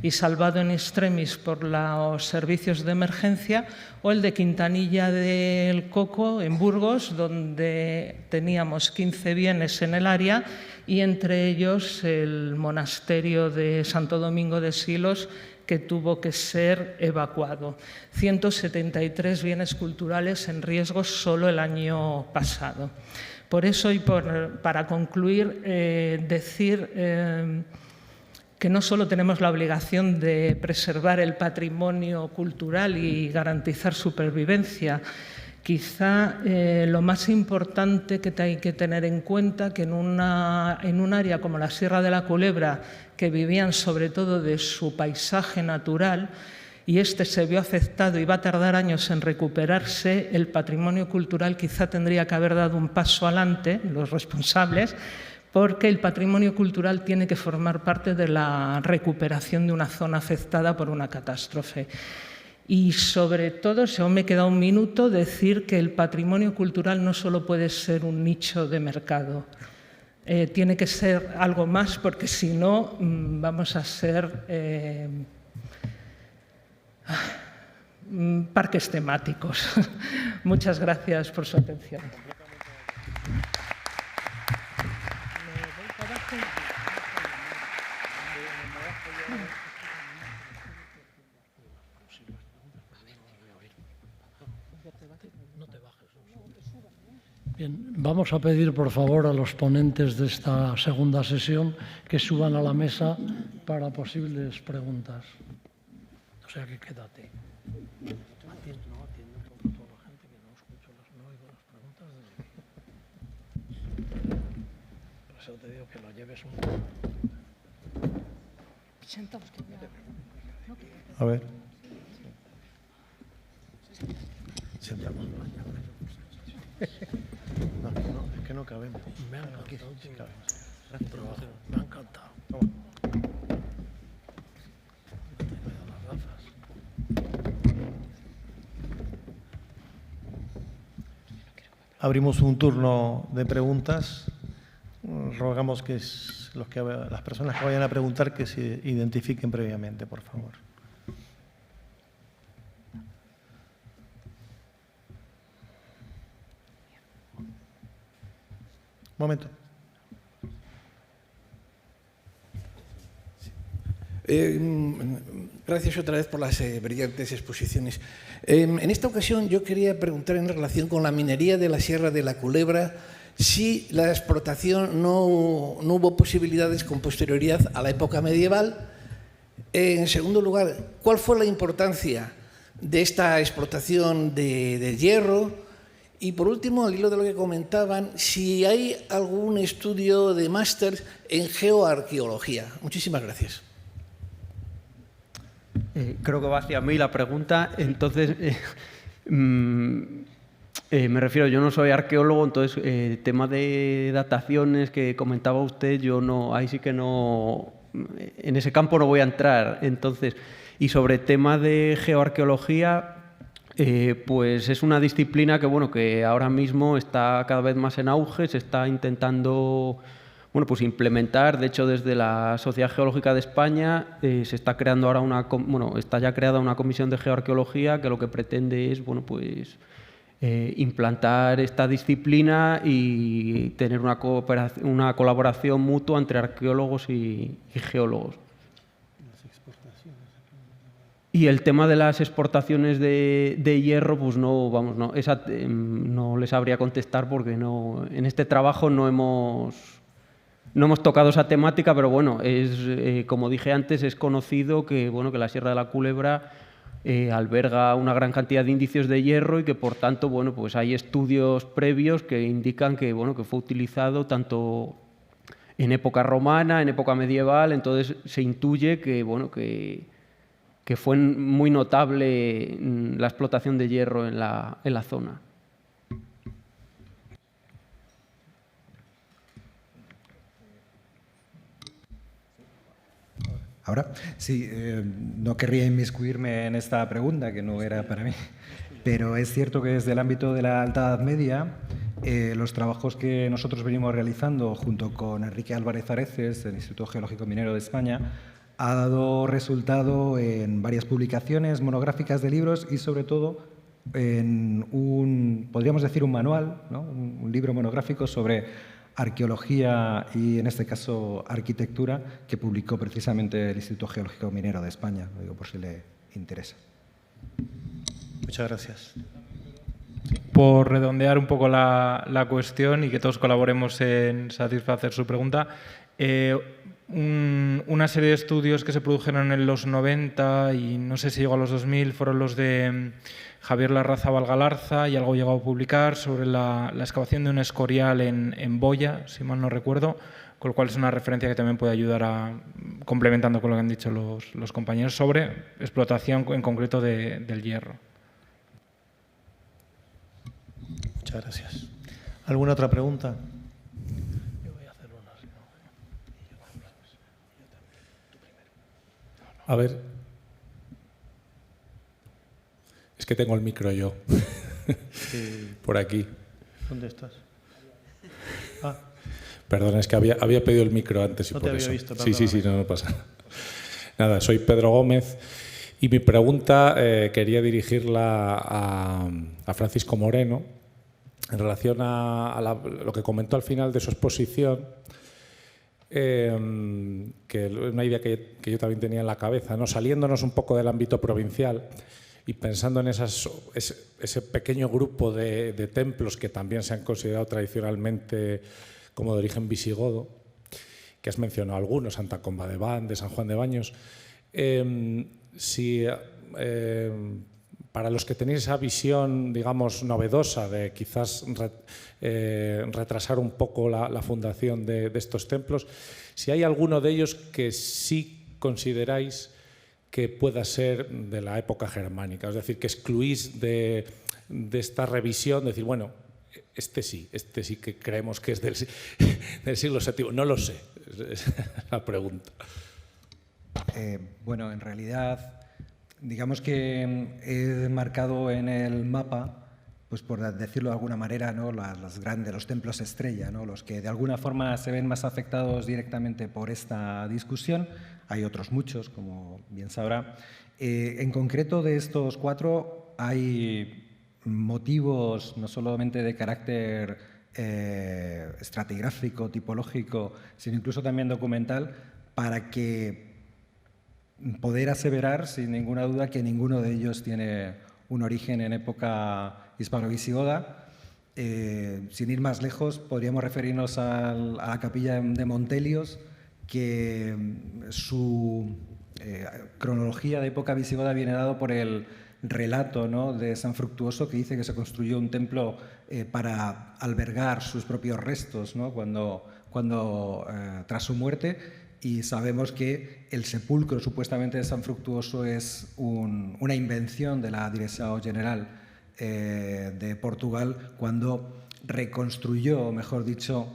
y salvado en extremis por los servicios de emergencia, o el de Quintanilla del Coco, en Burgos, donde teníamos 15 bienes en el área y entre ellos el monasterio de Santo Domingo de Silos, que tuvo que ser evacuado. 173 bienes culturales en riesgo solo el año pasado. Por eso, y para concluir, decir que no solo tenemos la obligación de preservar el patrimonio cultural y garantizar su supervivencia, quizá lo más importante que hay que tener en cuenta que en un área como la Sierra de la Culebra, que vivían sobre todo de su paisaje natural, y este se vio afectado y va a tardar años en recuperarse, el patrimonio cultural quizá tendría que haber dado un paso adelante, los responsables, porque el patrimonio cultural tiene que formar parte de la recuperación de una zona afectada por una catástrofe. Y sobre todo, si aún me queda un minuto, decir que el patrimonio cultural no solo puede ser un nicho de mercado, tiene que ser algo más, porque si no vamos a ser parques temáticos. Muchas gracias por su atención. Bien, vamos a pedir, por favor, a los ponentes de esta segunda sesión que suban a la mesa para posibles preguntas. O sea que quédate. Por eso te digo que lo lleves un poco. A ver. Sentamos. No, es que no cabemos. Me ha encantado. Sí cabemos. Me ha encantado. Abrimos un turno de preguntas. Rogamos que las personas que vayan a preguntar que se identifiquen previamente, por favor. Un momento. Gracias otra vez por las brillantes exposiciones. En esta ocasión yo quería preguntar en relación con la minería de la Sierra de la Culebra, si la explotación no hubo posibilidades con posterioridad a la época medieval. En segundo lugar, ¿cuál fue la importancia de esta explotación de hierro? Y por último, al hilo de lo que comentaban, si hay algún estudio de máster en geoarqueología. Muchísimas gracias. Creo que va hacia mí la pregunta. Entonces, me refiero, yo no soy arqueólogo, entonces el tema de dataciones que comentaba usted, yo no, ahí sí que no, en ese campo no voy a entrar. Entonces, y sobre tema de geoarqueología, pues es una disciplina que, bueno, que ahora mismo está cada vez más en auge, se está intentando, bueno, pues implementar. De hecho, desde la Sociedad Geológica de España se está creando ahora está ya creada una comisión de geoarqueología que lo que pretende es, bueno, pues implantar esta disciplina y tener una colaboración mutua entre arqueólogos y geólogos. Y el tema de las exportaciones de hierro, pues no les sabría contestar porque en este trabajo no hemos tocado esa temática, pero bueno, como dije antes, es conocido que la Sierra de la Culebra alberga una gran cantidad de indicios de hierro y que por tanto, bueno, pues hay estudios previos que indican que fue utilizado tanto en época romana, en época medieval. Entonces se intuye que fue muy notable la explotación de hierro en la zona. Ahora, sí, no querría inmiscuirme en esta pregunta, que no era para mí, pero es cierto que desde el ámbito de la Alta Edad Media, los trabajos que nosotros venimos realizando junto con Enrique Álvarez Areces, del Instituto Geológico Minero de España, ha dado resultado en varias publicaciones monográficas de libros y, sobre todo, en podríamos decir, un manual, ¿no? un libro monográfico sobre arqueología y, en este caso, arquitectura, que publicó precisamente el Instituto Geológico Minero de España, lo digo por si le interesa. Muchas gracias. Por redondear un poco la cuestión y que todos colaboremos en satisfacer su pregunta, una serie de estudios que se produjeron en los 90 y no sé si llegó a los 2000 fueron los de Javier Larrazábal Galarza, y algo llegó a publicar sobre la excavación de un escorial en Boya, si mal no recuerdo, con lo cual es una referencia que también puede ayudar complementando con lo que han dicho los compañeros sobre explotación en concreto del hierro. Muchas gracias. ¿Alguna otra pregunta? A ver. Es que tengo el micro yo. Por aquí. ¿Dónde estás? Ah. Perdón, es que había pedido el micro antes y no por te eso. Había visto, Sí, no pasa nada. Nada, soy Pedro Gómez y mi pregunta quería dirigirla a Francisco Moreno en relación a lo que comentó al final de su exposición. Que una idea que yo también tenía en la cabeza, ¿no? Saliéndonos un poco del ámbito provincial y pensando en ese pequeño grupo de templos que también se han considerado tradicionalmente como de origen visigodo, que has mencionado algunos, Santa Comba de Ban, de San Juan de Baños. Para los que tenéis esa visión, digamos, novedosa de quizás retrasar un poco la fundación de estos templos, si hay alguno de ellos que sí consideráis que pueda ser de la época germánica, es decir, que excluís de esta revisión, decir, bueno, este sí que creemos que es del siglo VII. No lo sé, es la pregunta. Bueno, en realidad, digamos que he marcado en el mapa, pues por decirlo de alguna manera, ¿no? los templos estrella, ¿no? Los que de alguna forma se ven más afectados directamente por esta discusión. Hay otros muchos, como bien sabrá. En concreto, de estos 4 hay motivos no solamente de carácter estratigráfico, tipológico, sino incluso también documental, para que poder aseverar sin ninguna duda que ninguno de ellos tiene un origen en época hispano-visigoda. Sin ir más lejos, podríamos referirnos a la capilla de Montelios, que su cronología de época visigoda viene dado por el relato, ¿no?, de San Fructuoso, que dice que se construyó un templo para albergar sus propios restos, ¿no?, cuando tras su muerte. Y sabemos que el sepulcro supuestamente de San Fructuoso es una invención de la Direção General de Portugal, cuando reconstruyó, o mejor dicho,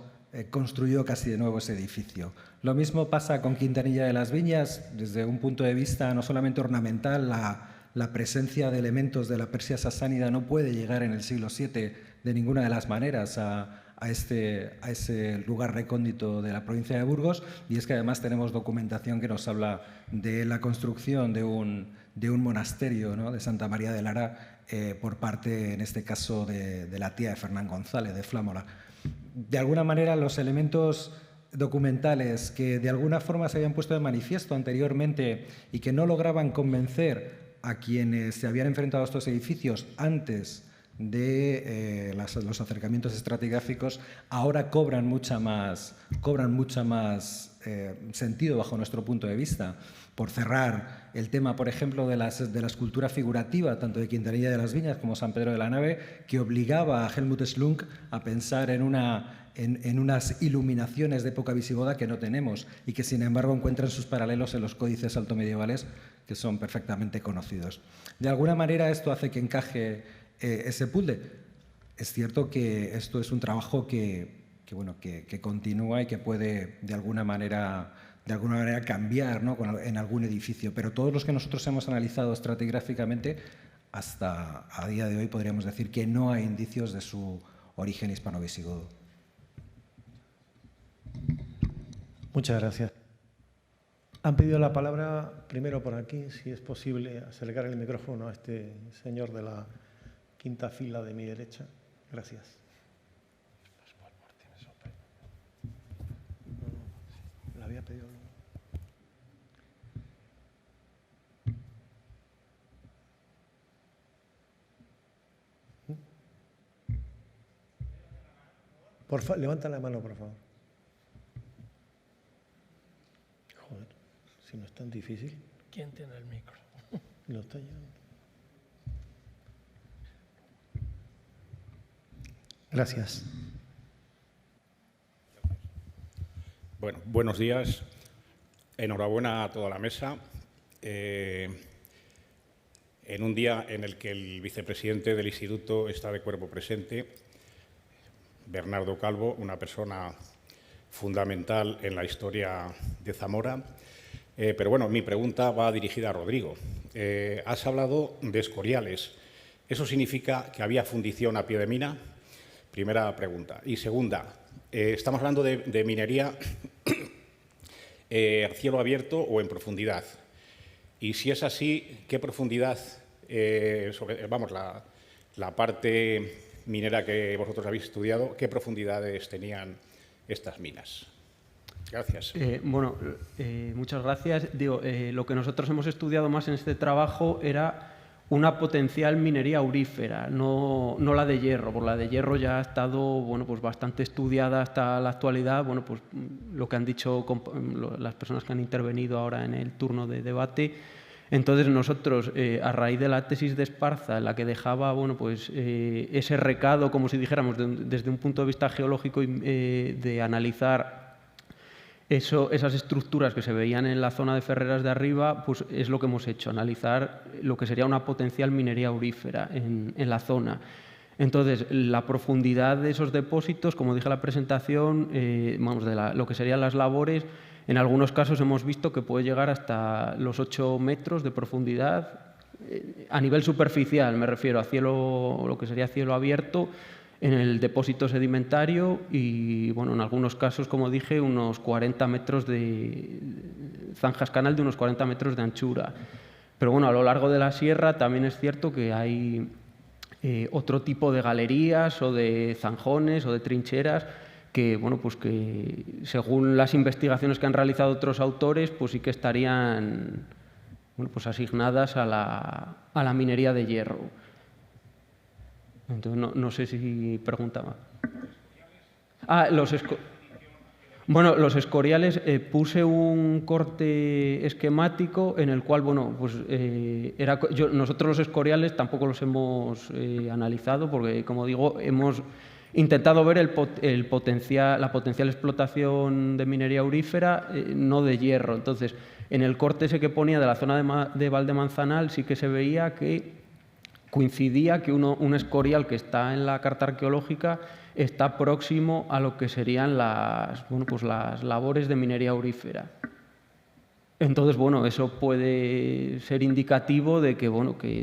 construyó casi de nuevo ese edificio. Lo mismo pasa con Quintanilla de las Viñas, desde un punto de vista no solamente ornamental. La presencia de elementos de la Persia sasánida no puede llegar en el siglo VII de ninguna de las maneras a ese lugar recóndito de la provincia de Burgos, y es que además tenemos documentación que nos habla de la construcción de un monasterio, ¿no?, de Santa María de Lara por parte, en este caso, de la tía de Fernán González, de Flámola. De alguna manera, los elementos documentales que de alguna forma se habían puesto de manifiesto anteriormente y que no lograban convencer a quienes se habían enfrentado a estos edificios antes de los acercamientos estratigráficos, ahora cobran mucha más sentido bajo nuestro punto de vista. Por cerrar, el tema, por ejemplo, de la escultura figurativa, tanto de Quintanilla de las Viñas como San Pedro de la Nave, que obligaba a Helmut Schlunk a pensar en unas iluminaciones de época visigoda que no tenemos y que, sin embargo, encuentran sus paralelos en los códices altomedievales, que son perfectamente conocidos. De alguna manera, esto hace que encaje ese puzzle. Es cierto que esto es un trabajo que continúa y que puede de alguna manera cambiar, ¿no?, en algún edificio, pero todos los que nosotros hemos analizado estratigráficamente, hasta a día de hoy podríamos decir que no hay indicios de su origen hispano-visigodo. Muchas gracias. Han pedido la palabra primero por aquí, si es posible acercar el micrófono a este señor de la quinta fila de mi derecha. Gracias. La había pedido. Levanta la mano, por favor. Joder, si no es tan difícil. ¿Quién tiene el micro? Lo está llevando. Gracias. Bueno, buenos días. Enhorabuena a toda la mesa. En un día en el que el vicepresidente del Instituto está de cuerpo presente, Bernardo Calvo, una persona fundamental en la historia de Zamora. Pero bueno, mi pregunta va dirigida a Rodrigo. Has hablado de escoriales. ¿Eso significa que había fundición a pie de mina? Primera pregunta. Y segunda, estamos hablando de minería a cielo abierto o en profundidad. Y si es así, ¿qué profundidad, la parte minera que vosotros habéis estudiado, qué profundidades tenían estas minas? Gracias. Muchas gracias. Lo que nosotros hemos estudiado más en este trabajo era una potencial minería aurífera, no la de hierro. Por la de hierro ya ha estado pues bastante estudiada hasta la actualidad. Pues lo que han dicho las personas que han intervenido ahora en el turno de debate. Entonces nosotros, a raíz de la tesis de Esparza, en la que dejaba ese recado, como si dijéramos, desde un punto de vista geológico, de analizar esas estructuras que se veían en la zona de Ferreras de arriba, pues es lo que hemos hecho, analizar lo que sería una potencial minería aurífera en la zona. Entonces, la profundidad de esos depósitos, como dije en la presentación, de lo que serían las labores, en algunos casos hemos visto que puede llegar hasta los 8 metros de profundidad, a nivel superficial, me refiero a lo que sería cielo abierto, en el depósito sedimentario y, en algunos casos, como dije, unos 40 metros de zanjas canal de unos 40 metros de anchura. Pero a lo largo de la sierra también es cierto que hay otro tipo de galerías o de zanjones o de trincheras que, que según las investigaciones que han realizado otros autores, pues sí que estarían asignadas a la minería de hierro. Entonces, no sé si preguntaba. Los escoriales, puse un corte esquemático en el cual, nosotros los escoriales tampoco los hemos analizado porque, como digo, hemos intentado ver la potencial explotación de minería aurífera, no de hierro. Entonces, en el corte ese que ponía de la zona de Valdemanzanal sí que se veía que coincidía que un escorial que está en la carta arqueológica está próximo a lo que serían las labores de minería aurífera. Entonces, eso puede ser indicativo de que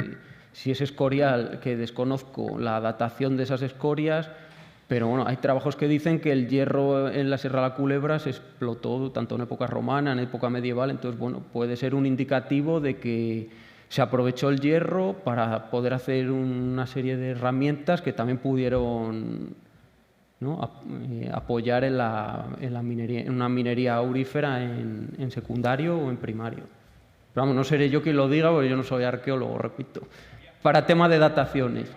si es escorial, que desconozco la datación de esas escorias, pero hay trabajos que dicen que el hierro en la Sierra de la Culebra se explotó tanto en época romana, en época medieval. Entonces, puede ser un indicativo de que se aprovechó el hierro para poder hacer una serie de herramientas que también pudieron apoyar en una minería aurífera en secundario o en primario. Pero no seré yo quien lo diga porque yo no soy arqueólogo, repito. Para tema de dataciones.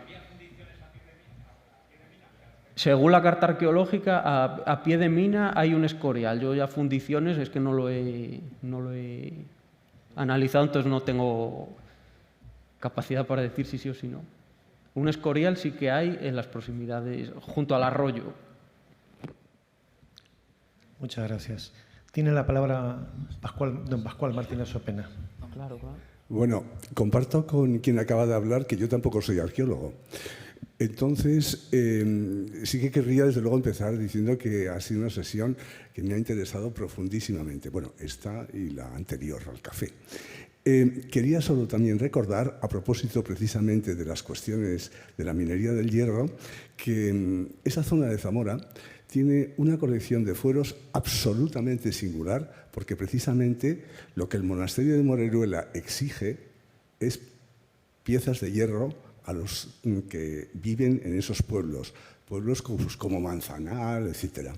Según la carta arqueológica, a pie de mina hay un escorial. Yo ya fundiciones es que no lo he analizado, entonces no tengo capacidad para decir si sí o si no. Un escorial sí que hay en las proximidades, junto al arroyo. Muchas gracias. Tiene la palabra don Pascual Martínez Opena. Claro. Bueno, comparto con quien acaba de hablar que yo tampoco soy arqueólogo. Entonces, sí que querría, desde luego, empezar diciendo que ha sido una sesión que me ha interesado profundísimamente. Bueno, esta y la anterior al café. Quería solo también recordar, a propósito precisamente de las cuestiones de la minería del hierro, que esa zona de Zamora tiene una colección de fueros absolutamente singular, porque precisamente lo que el monasterio de Moreruela exige es piezas de hierro a los que viven en esos pueblos como Manzanar, etc.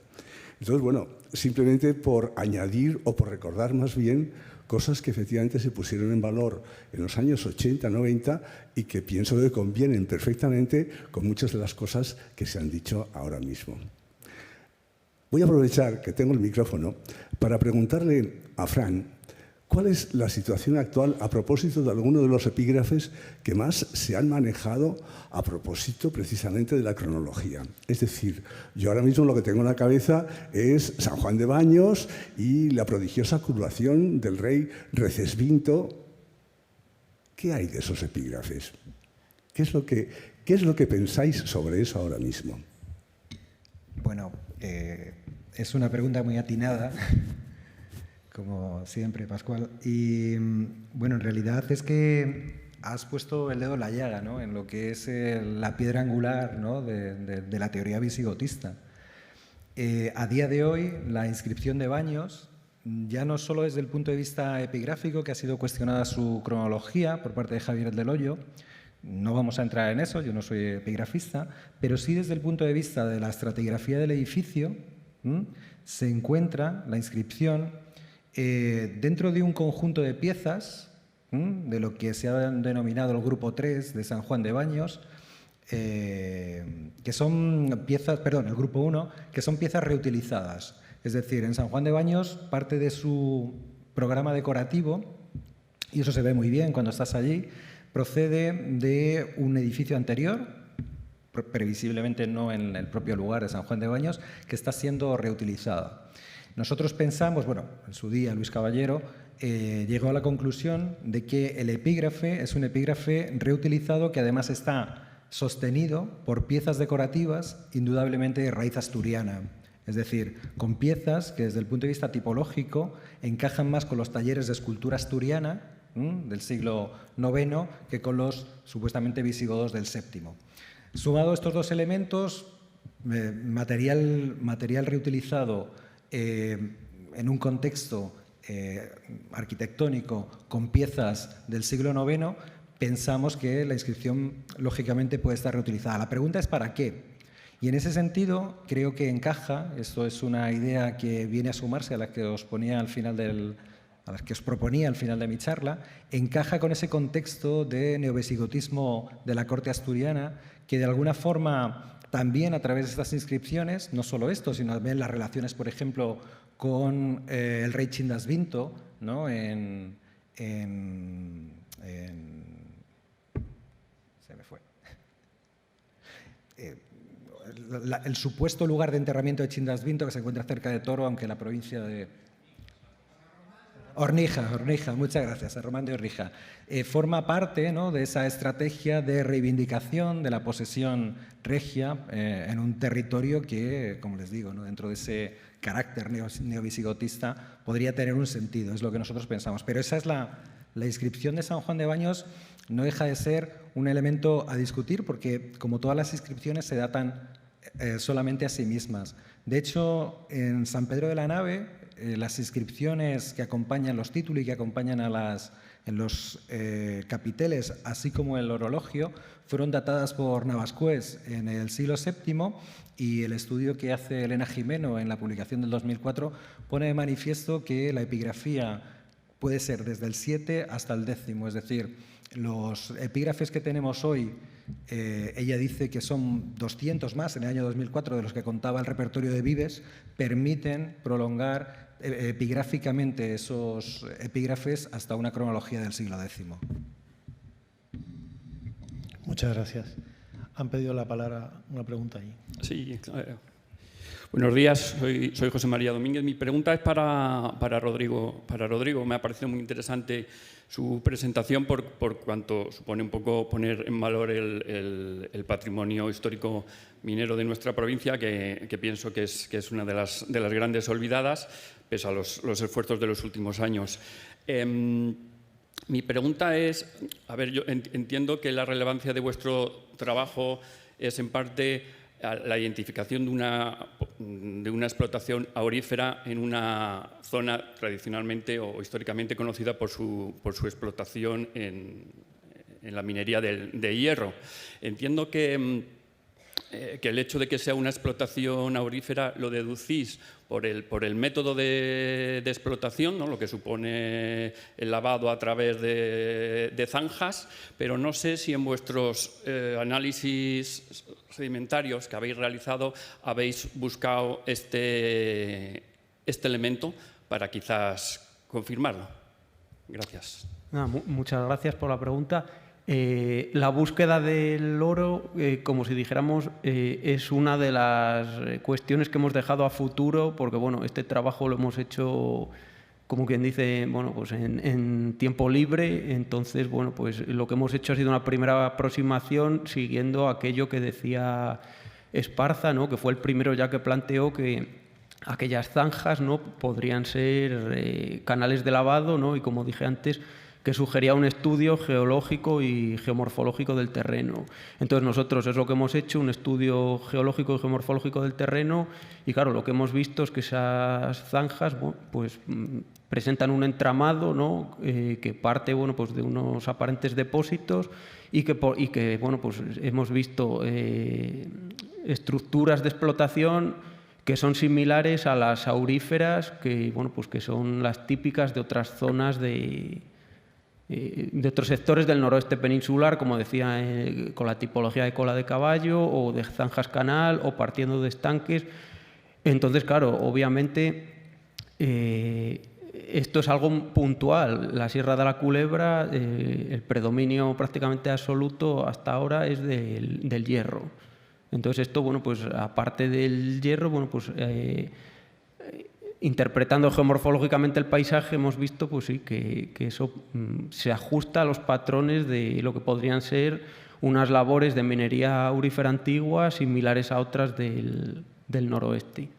Entonces, bueno, simplemente por añadir o por recordar más bien cosas que efectivamente se pusieron en valor en los años 80, 90 y que pienso que convienen perfectamente con muchas de las cosas que se han dicho ahora mismo. Voy a aprovechar que tengo el micrófono para preguntarle a Fran cuál es la situación actual a propósito de algunos de los epígrafes que más se han manejado a propósito precisamente de la cronología. Es decir, yo ahora mismo lo que tengo en la cabeza es San Juan de Baños y la prodigiosa coronación del rey Recesvinto. ¿Qué hay de esos epígrafes? ¿Qué es lo que pensáis sobre eso ahora mismo? Bueno, es una pregunta muy atinada, como siempre, Pascual. Y bueno, en realidad es que has puesto el dedo en la llaga, ¿no?, en lo que es la piedra angular, ¿no?, de la teoría visigotista. A día de hoy, la inscripción de Baños, ya no solo desde el punto de vista epigráfico, que ha sido cuestionada su cronología por parte de Javier del Hoyo, no vamos a entrar en eso, yo no soy epigrafista, pero sí desde el punto de vista de la estratigrafía del edificio, se encuentra la inscripción dentro de un conjunto de piezas de lo que se ha denominado el grupo 3 de San Juan de Baños, que son piezas, perdón, el grupo 1, que son piezas reutilizadas. Es decir, en San Juan de Baños parte de su programa decorativo, y eso se ve muy bien cuando estás allí, procede de un edificio anterior, previsiblemente no en el propio lugar de San Juan de Baños, que está siendo reutilizado. Nosotros pensamos, bueno, en su día Luis Caballero llegó a la conclusión de que el epígrafe es un epígrafe reutilizado que además está sostenido por piezas decorativas, indudablemente de raíz asturiana. Es decir, con piezas que desde el punto de vista tipológico encajan más con los talleres de escultura asturiana del siglo IX que con los supuestamente visigodos del VII. Sumado estos dos elementos, material reutilizado en un contexto arquitectónico con piezas del siglo IX, pensamos que la inscripción lógicamente puede estar reutilizada. La pregunta es ¿para qué? Y en ese sentido creo que encaja, esto es una idea que viene a sumarse a la que os ponía al final a las que os proponía al final de mi charla, encaja con ese contexto de neovisigotismo de la corte asturiana que de alguna forma también a través de estas inscripciones, no solo esto, sino también las relaciones, por ejemplo, con el rey Chindasvinto, ¿no?, se me fue. El supuesto lugar de enterramiento de Chindasvinto, que se encuentra cerca de Toro, aunque en la provincia de Ornija, muchas gracias, San Román de Ornija. Forma parte, ¿no?, de esa estrategia de reivindicación de la posesión regia en un territorio que, como les digo, ¿no?, dentro de ese carácter neovisigotista podría tener un sentido, es lo que nosotros pensamos. Pero esa es la inscripción de San Juan de Baños, no deja de ser un elemento a discutir porque, como todas las inscripciones, se datan solamente a sí mismas. De hecho, en San Pedro de la Nave, las inscripciones que acompañan los títulos y que acompañan en los capiteles, así como el orologio, fueron datadas por Navascués en el siglo VII y el estudio que hace Elena Jimeno en la publicación del 2004 pone de manifiesto que la epigrafía puede ser desde el 7 hasta el 10, es decir, los epígrafes que tenemos hoy, ella dice que son 200 más en el año 2004 de los que contaba el repertorio de Vives, permiten prolongar epigráficamente esos epígrafes hasta una cronología del siglo X. Muchas gracias. Han pedido la palabra, una pregunta ahí. Sí, buenos días, soy José María Domínguez. Mi pregunta es para Rodrigo. Me ha parecido muy interesante su presentación por cuanto supone un poco poner en valor el patrimonio histórico minero de nuestra provincia, que pienso que es una de las grandes olvidadas, pese a los esfuerzos de los últimos años. Mi pregunta es, a ver, yo entiendo que la relevancia de vuestro trabajo es en parte la identificación de una explotación aurífera en una zona tradicionalmente o históricamente conocida por su explotación en la minería de hierro. Entiendo que el hecho de que sea una explotación aurífera lo deducís por el método de explotación, ¿no? Lo que supone el lavado a través de zanjas, pero no sé si en vuestros análisis sedimentarios que habéis realizado habéis buscado este elemento para quizás confirmarlo. Gracias. Muchas gracias por la pregunta. La búsqueda del oro, como si dijéramos, es una de las cuestiones que hemos dejado a futuro, porque bueno, este trabajo lo hemos hecho, como quien dice, bueno, pues en tiempo libre. Entonces, bueno, pues lo que hemos hecho ha sido una primera aproximación siguiendo aquello que decía Esparza, ¿no? Que fue el primero ya que planteó que aquellas zanjas, ¿no? Podrían ser canales de lavado, ¿no? Y como dije antes, que sugería un estudio geológico y geomorfológico del terreno. Entonces nosotros es lo que hemos hecho, un estudio geológico y geomorfológico del terreno, y claro, lo que hemos visto es que esas zanjas, bueno, pues presentan un entramado, ¿no? Que parte, bueno, pues de unos aparentes depósitos y que bueno, pues hemos visto estructuras de explotación que son similares a las auríferas, que, bueno, pues que son las típicas de otras zonas de otros sectores del noroeste peninsular, como decía, con la tipología de cola de caballo o de zanjas canal o partiendo de estanques. Entonces, claro, obviamente esto es algo puntual. La Sierra de la Culebra, el predominio prácticamente absoluto hasta ahora es del hierro. Entonces esto, bueno, pues aparte del hierro, bueno, pues interpretando geomorfológicamente el paisaje, hemos visto, pues sí, que eso se ajusta a los patrones de lo que podrían ser unas labores de minería aurífera antigua similares a otras del noroeste.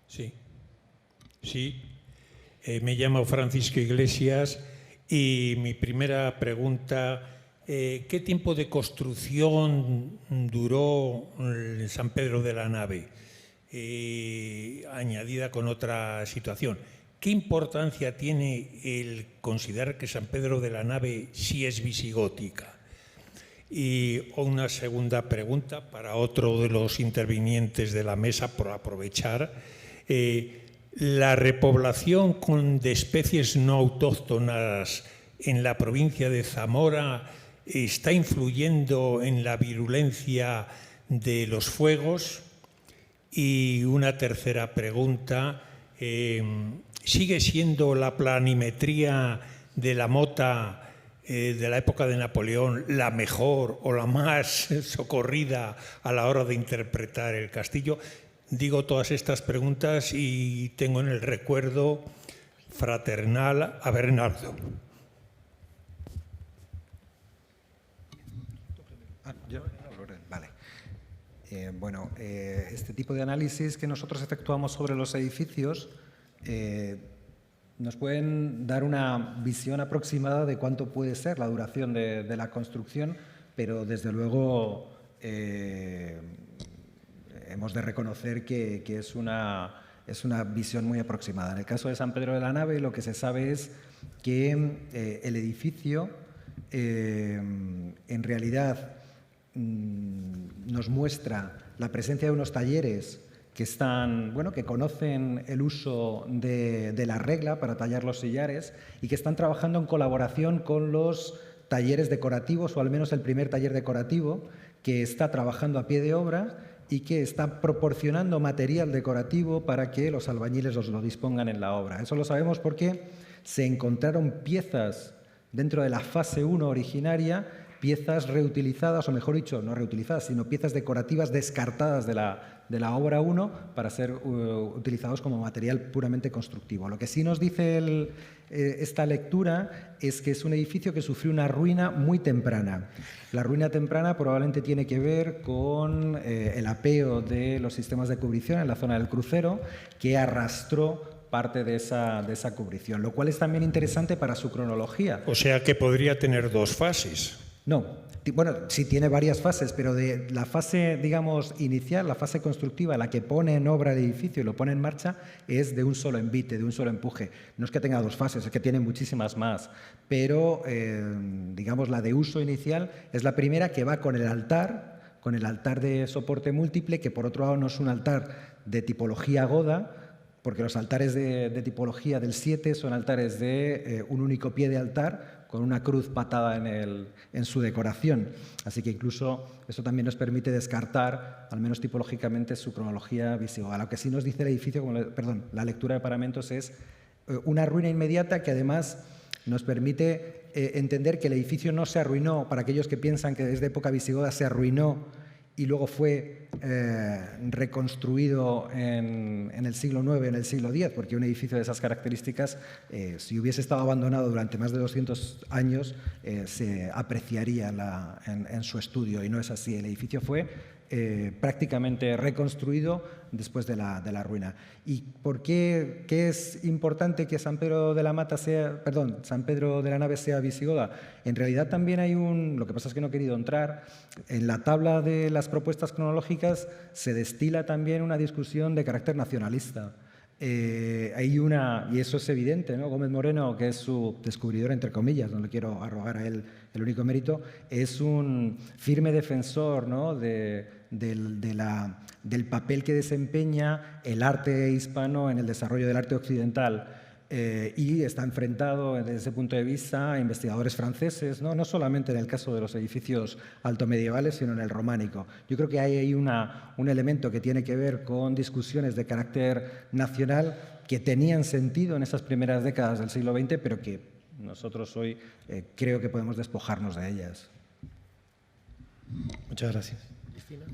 Sí. Me llamo Francisco Iglesias y mi primera pregunta, ¿qué tiempo de construcción duró el San Pedro de la Nave? Añadida con otra situación. ¿Qué importancia tiene el considerar que San Pedro de la Nave sí es visigótica? Y una segunda pregunta para otro de los intervinientes de la mesa, por aprovechar. La repoblación de especies no autóctonas en la provincia de Zamora está influyendo en la virulencia de los fuegos. Y una tercera pregunta, ¿sigue siendo la planimetría de la mota de la época de Napoleón la mejor o la más socorrida a la hora de interpretar el castillo? Digo todas estas preguntas y tengo en el recuerdo fraternal a Bernardo. Vale. Bueno, este tipo de análisis que nosotros efectuamos sobre los edificios nos pueden dar una visión aproximada de cuánto puede ser la duración de la construcción, pero desde luego hemos de reconocer que es una visión muy aproximada. En el caso de San Pedro de la Nave, lo que se sabe es que el edificio en realidad nos muestra la presencia de unos talleres que conocen el uso de la regla para tallar los sillares y que están trabajando en colaboración con los talleres decorativos, o al menos el primer taller decorativo, que está trabajando a pie de obra y que está proporcionando material decorativo para que los albañiles lo dispongan en la obra. Eso lo sabemos porque se encontraron piezas dentro de la fase 1 originaria, piezas reutilizadas, o mejor dicho, no reutilizadas, sino piezas decorativas descartadas de la obra 1 para ser utilizados como material puramente constructivo. Lo que sí nos dice esta lectura es que es un edificio que sufrió una ruina muy temprana. La ruina temprana probablemente tiene que ver con el apeo de los sistemas de cubrición en la zona del crucero, que arrastró parte de esa cubrición, lo cual es también interesante para su cronología. O sea que podría tener dos fases. No, bueno, sí tiene varias fases, pero de la fase, digamos, inicial, la fase constructiva, la que pone en obra el edificio y lo pone en marcha, es de un solo envite, de un solo empuje. No es que tenga dos fases, es que tiene muchísimas más, pero, digamos, la de uso inicial es la primera, que va con el altar de soporte múltiple, que por otro lado no es un altar de tipología goda, porque los altares de tipología del 7 son altares de un único pie de altar con una cruz patada en su decoración. Así que incluso eso también nos permite descartar, al menos tipológicamente, su cronología visigoda. Lo que sí nos dice el edificio, la lectura de paramentos, es una ruina inmediata que además nos permite entender que el edificio no se arruinó. Para aquellos que piensan que desde época visigoda se arruinó y luego fue reconstruido en el siglo IX, en el siglo X, porque un edificio de esas características, si hubiese estado abandonado durante más de 200 años, se apreciaría en su estudio, y no es así. El edificio fue prácticamente reconstruido después de la ruina. ¿Y por qué es importante que San Pedro de la Nave sea visigoda? En realidad también hay lo que pasa es que no he querido entrar, en la tabla de las propuestas cronológicas se destila también una discusión de carácter nacionalista. Hay y eso es evidente, ¿no? Gómez Moreno, que es su descubridor, entre comillas, no le quiero arrogar a él el único mérito, es un firme defensor, ¿no?, del papel que desempeña el arte hispano en el desarrollo del arte occidental. Y está enfrentado desde ese punto de vista a investigadores franceses, no solamente en el caso de los edificios altomedievales, sino en el románico. Yo creo que hay ahí un elemento que tiene que ver con discusiones de carácter nacional que tenían sentido en esas primeras décadas del siglo XX, pero que nosotros hoy creo que podemos despojarnos de ellas. Muchas gracias. Cristina.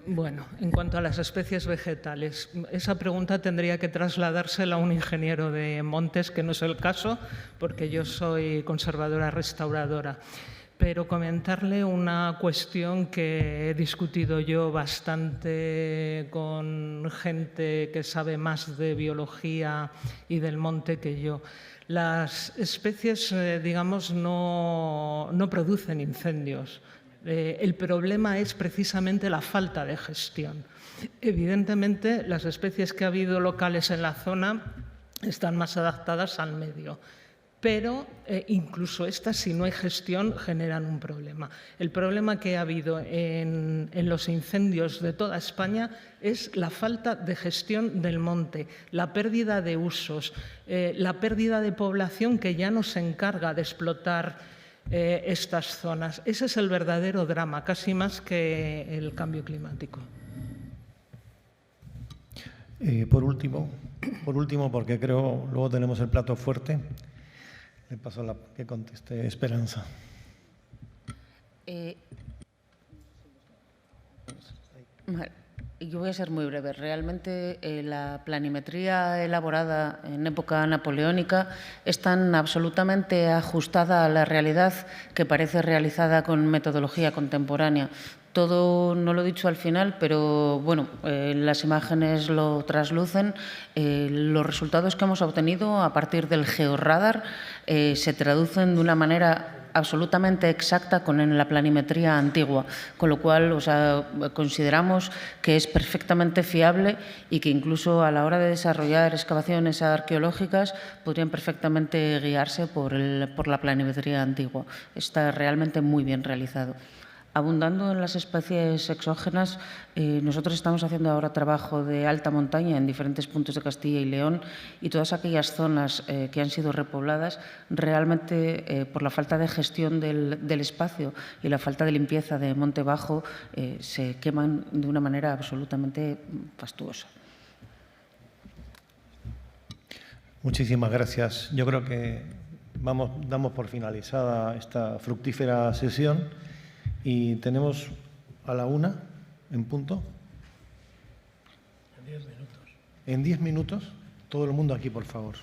Bueno, en cuanto a las especies vegetales, esa pregunta tendría que trasladársela a un ingeniero de montes, que no es el caso, porque yo soy conservadora restauradora. Pero comentarle una cuestión que he discutido yo bastante con gente que sabe más de biología y del monte que yo. Las especies, digamos, no producen incendios. El problema es precisamente la falta de gestión. Evidentemente, las especies que ha habido locales en la zona están más adaptadas al medio, pero incluso estas, si no hay gestión, generan un problema. El problema que ha habido en los incendios de toda España es la falta de gestión del monte, la pérdida de usos, la pérdida de población que ya no se encarga de explotar estas zonas. Ese es el verdadero drama, casi más que el cambio climático. Por último, porque creo luego tenemos el plato fuerte, le paso que conteste Esperanza. Yo voy a ser muy breve. Realmente la planimetría elaborada en época napoleónica es tan absolutamente ajustada a la realidad que parece realizada con metodología contemporánea. Todo, no lo he dicho al final, pero bueno, las imágenes lo traslucen. Los resultados que hemos obtenido a partir del georradar se traducen de una manera absolutamente exacta con la planimetría antigua, con lo cual consideramos que es perfectamente fiable y que incluso a la hora de desarrollar excavaciones arqueológicas podrían perfectamente guiarse por la planimetría antigua. Está realmente muy bien realizado. Abundando en las especies exógenas, nosotros estamos haciendo ahora trabajo de alta montaña en diferentes puntos de Castilla y León, y todas aquellas zonas que han sido repobladas, realmente por la falta de gestión del espacio y la falta de limpieza de monte bajo, se queman de una manera absolutamente fastuosa. Muchísimas gracias. Yo creo que damos por finalizada esta fructífera sesión. Y tenemos a la 1 en punto. En 10 minutos. En 10 minutos, todo el mundo aquí, por favor.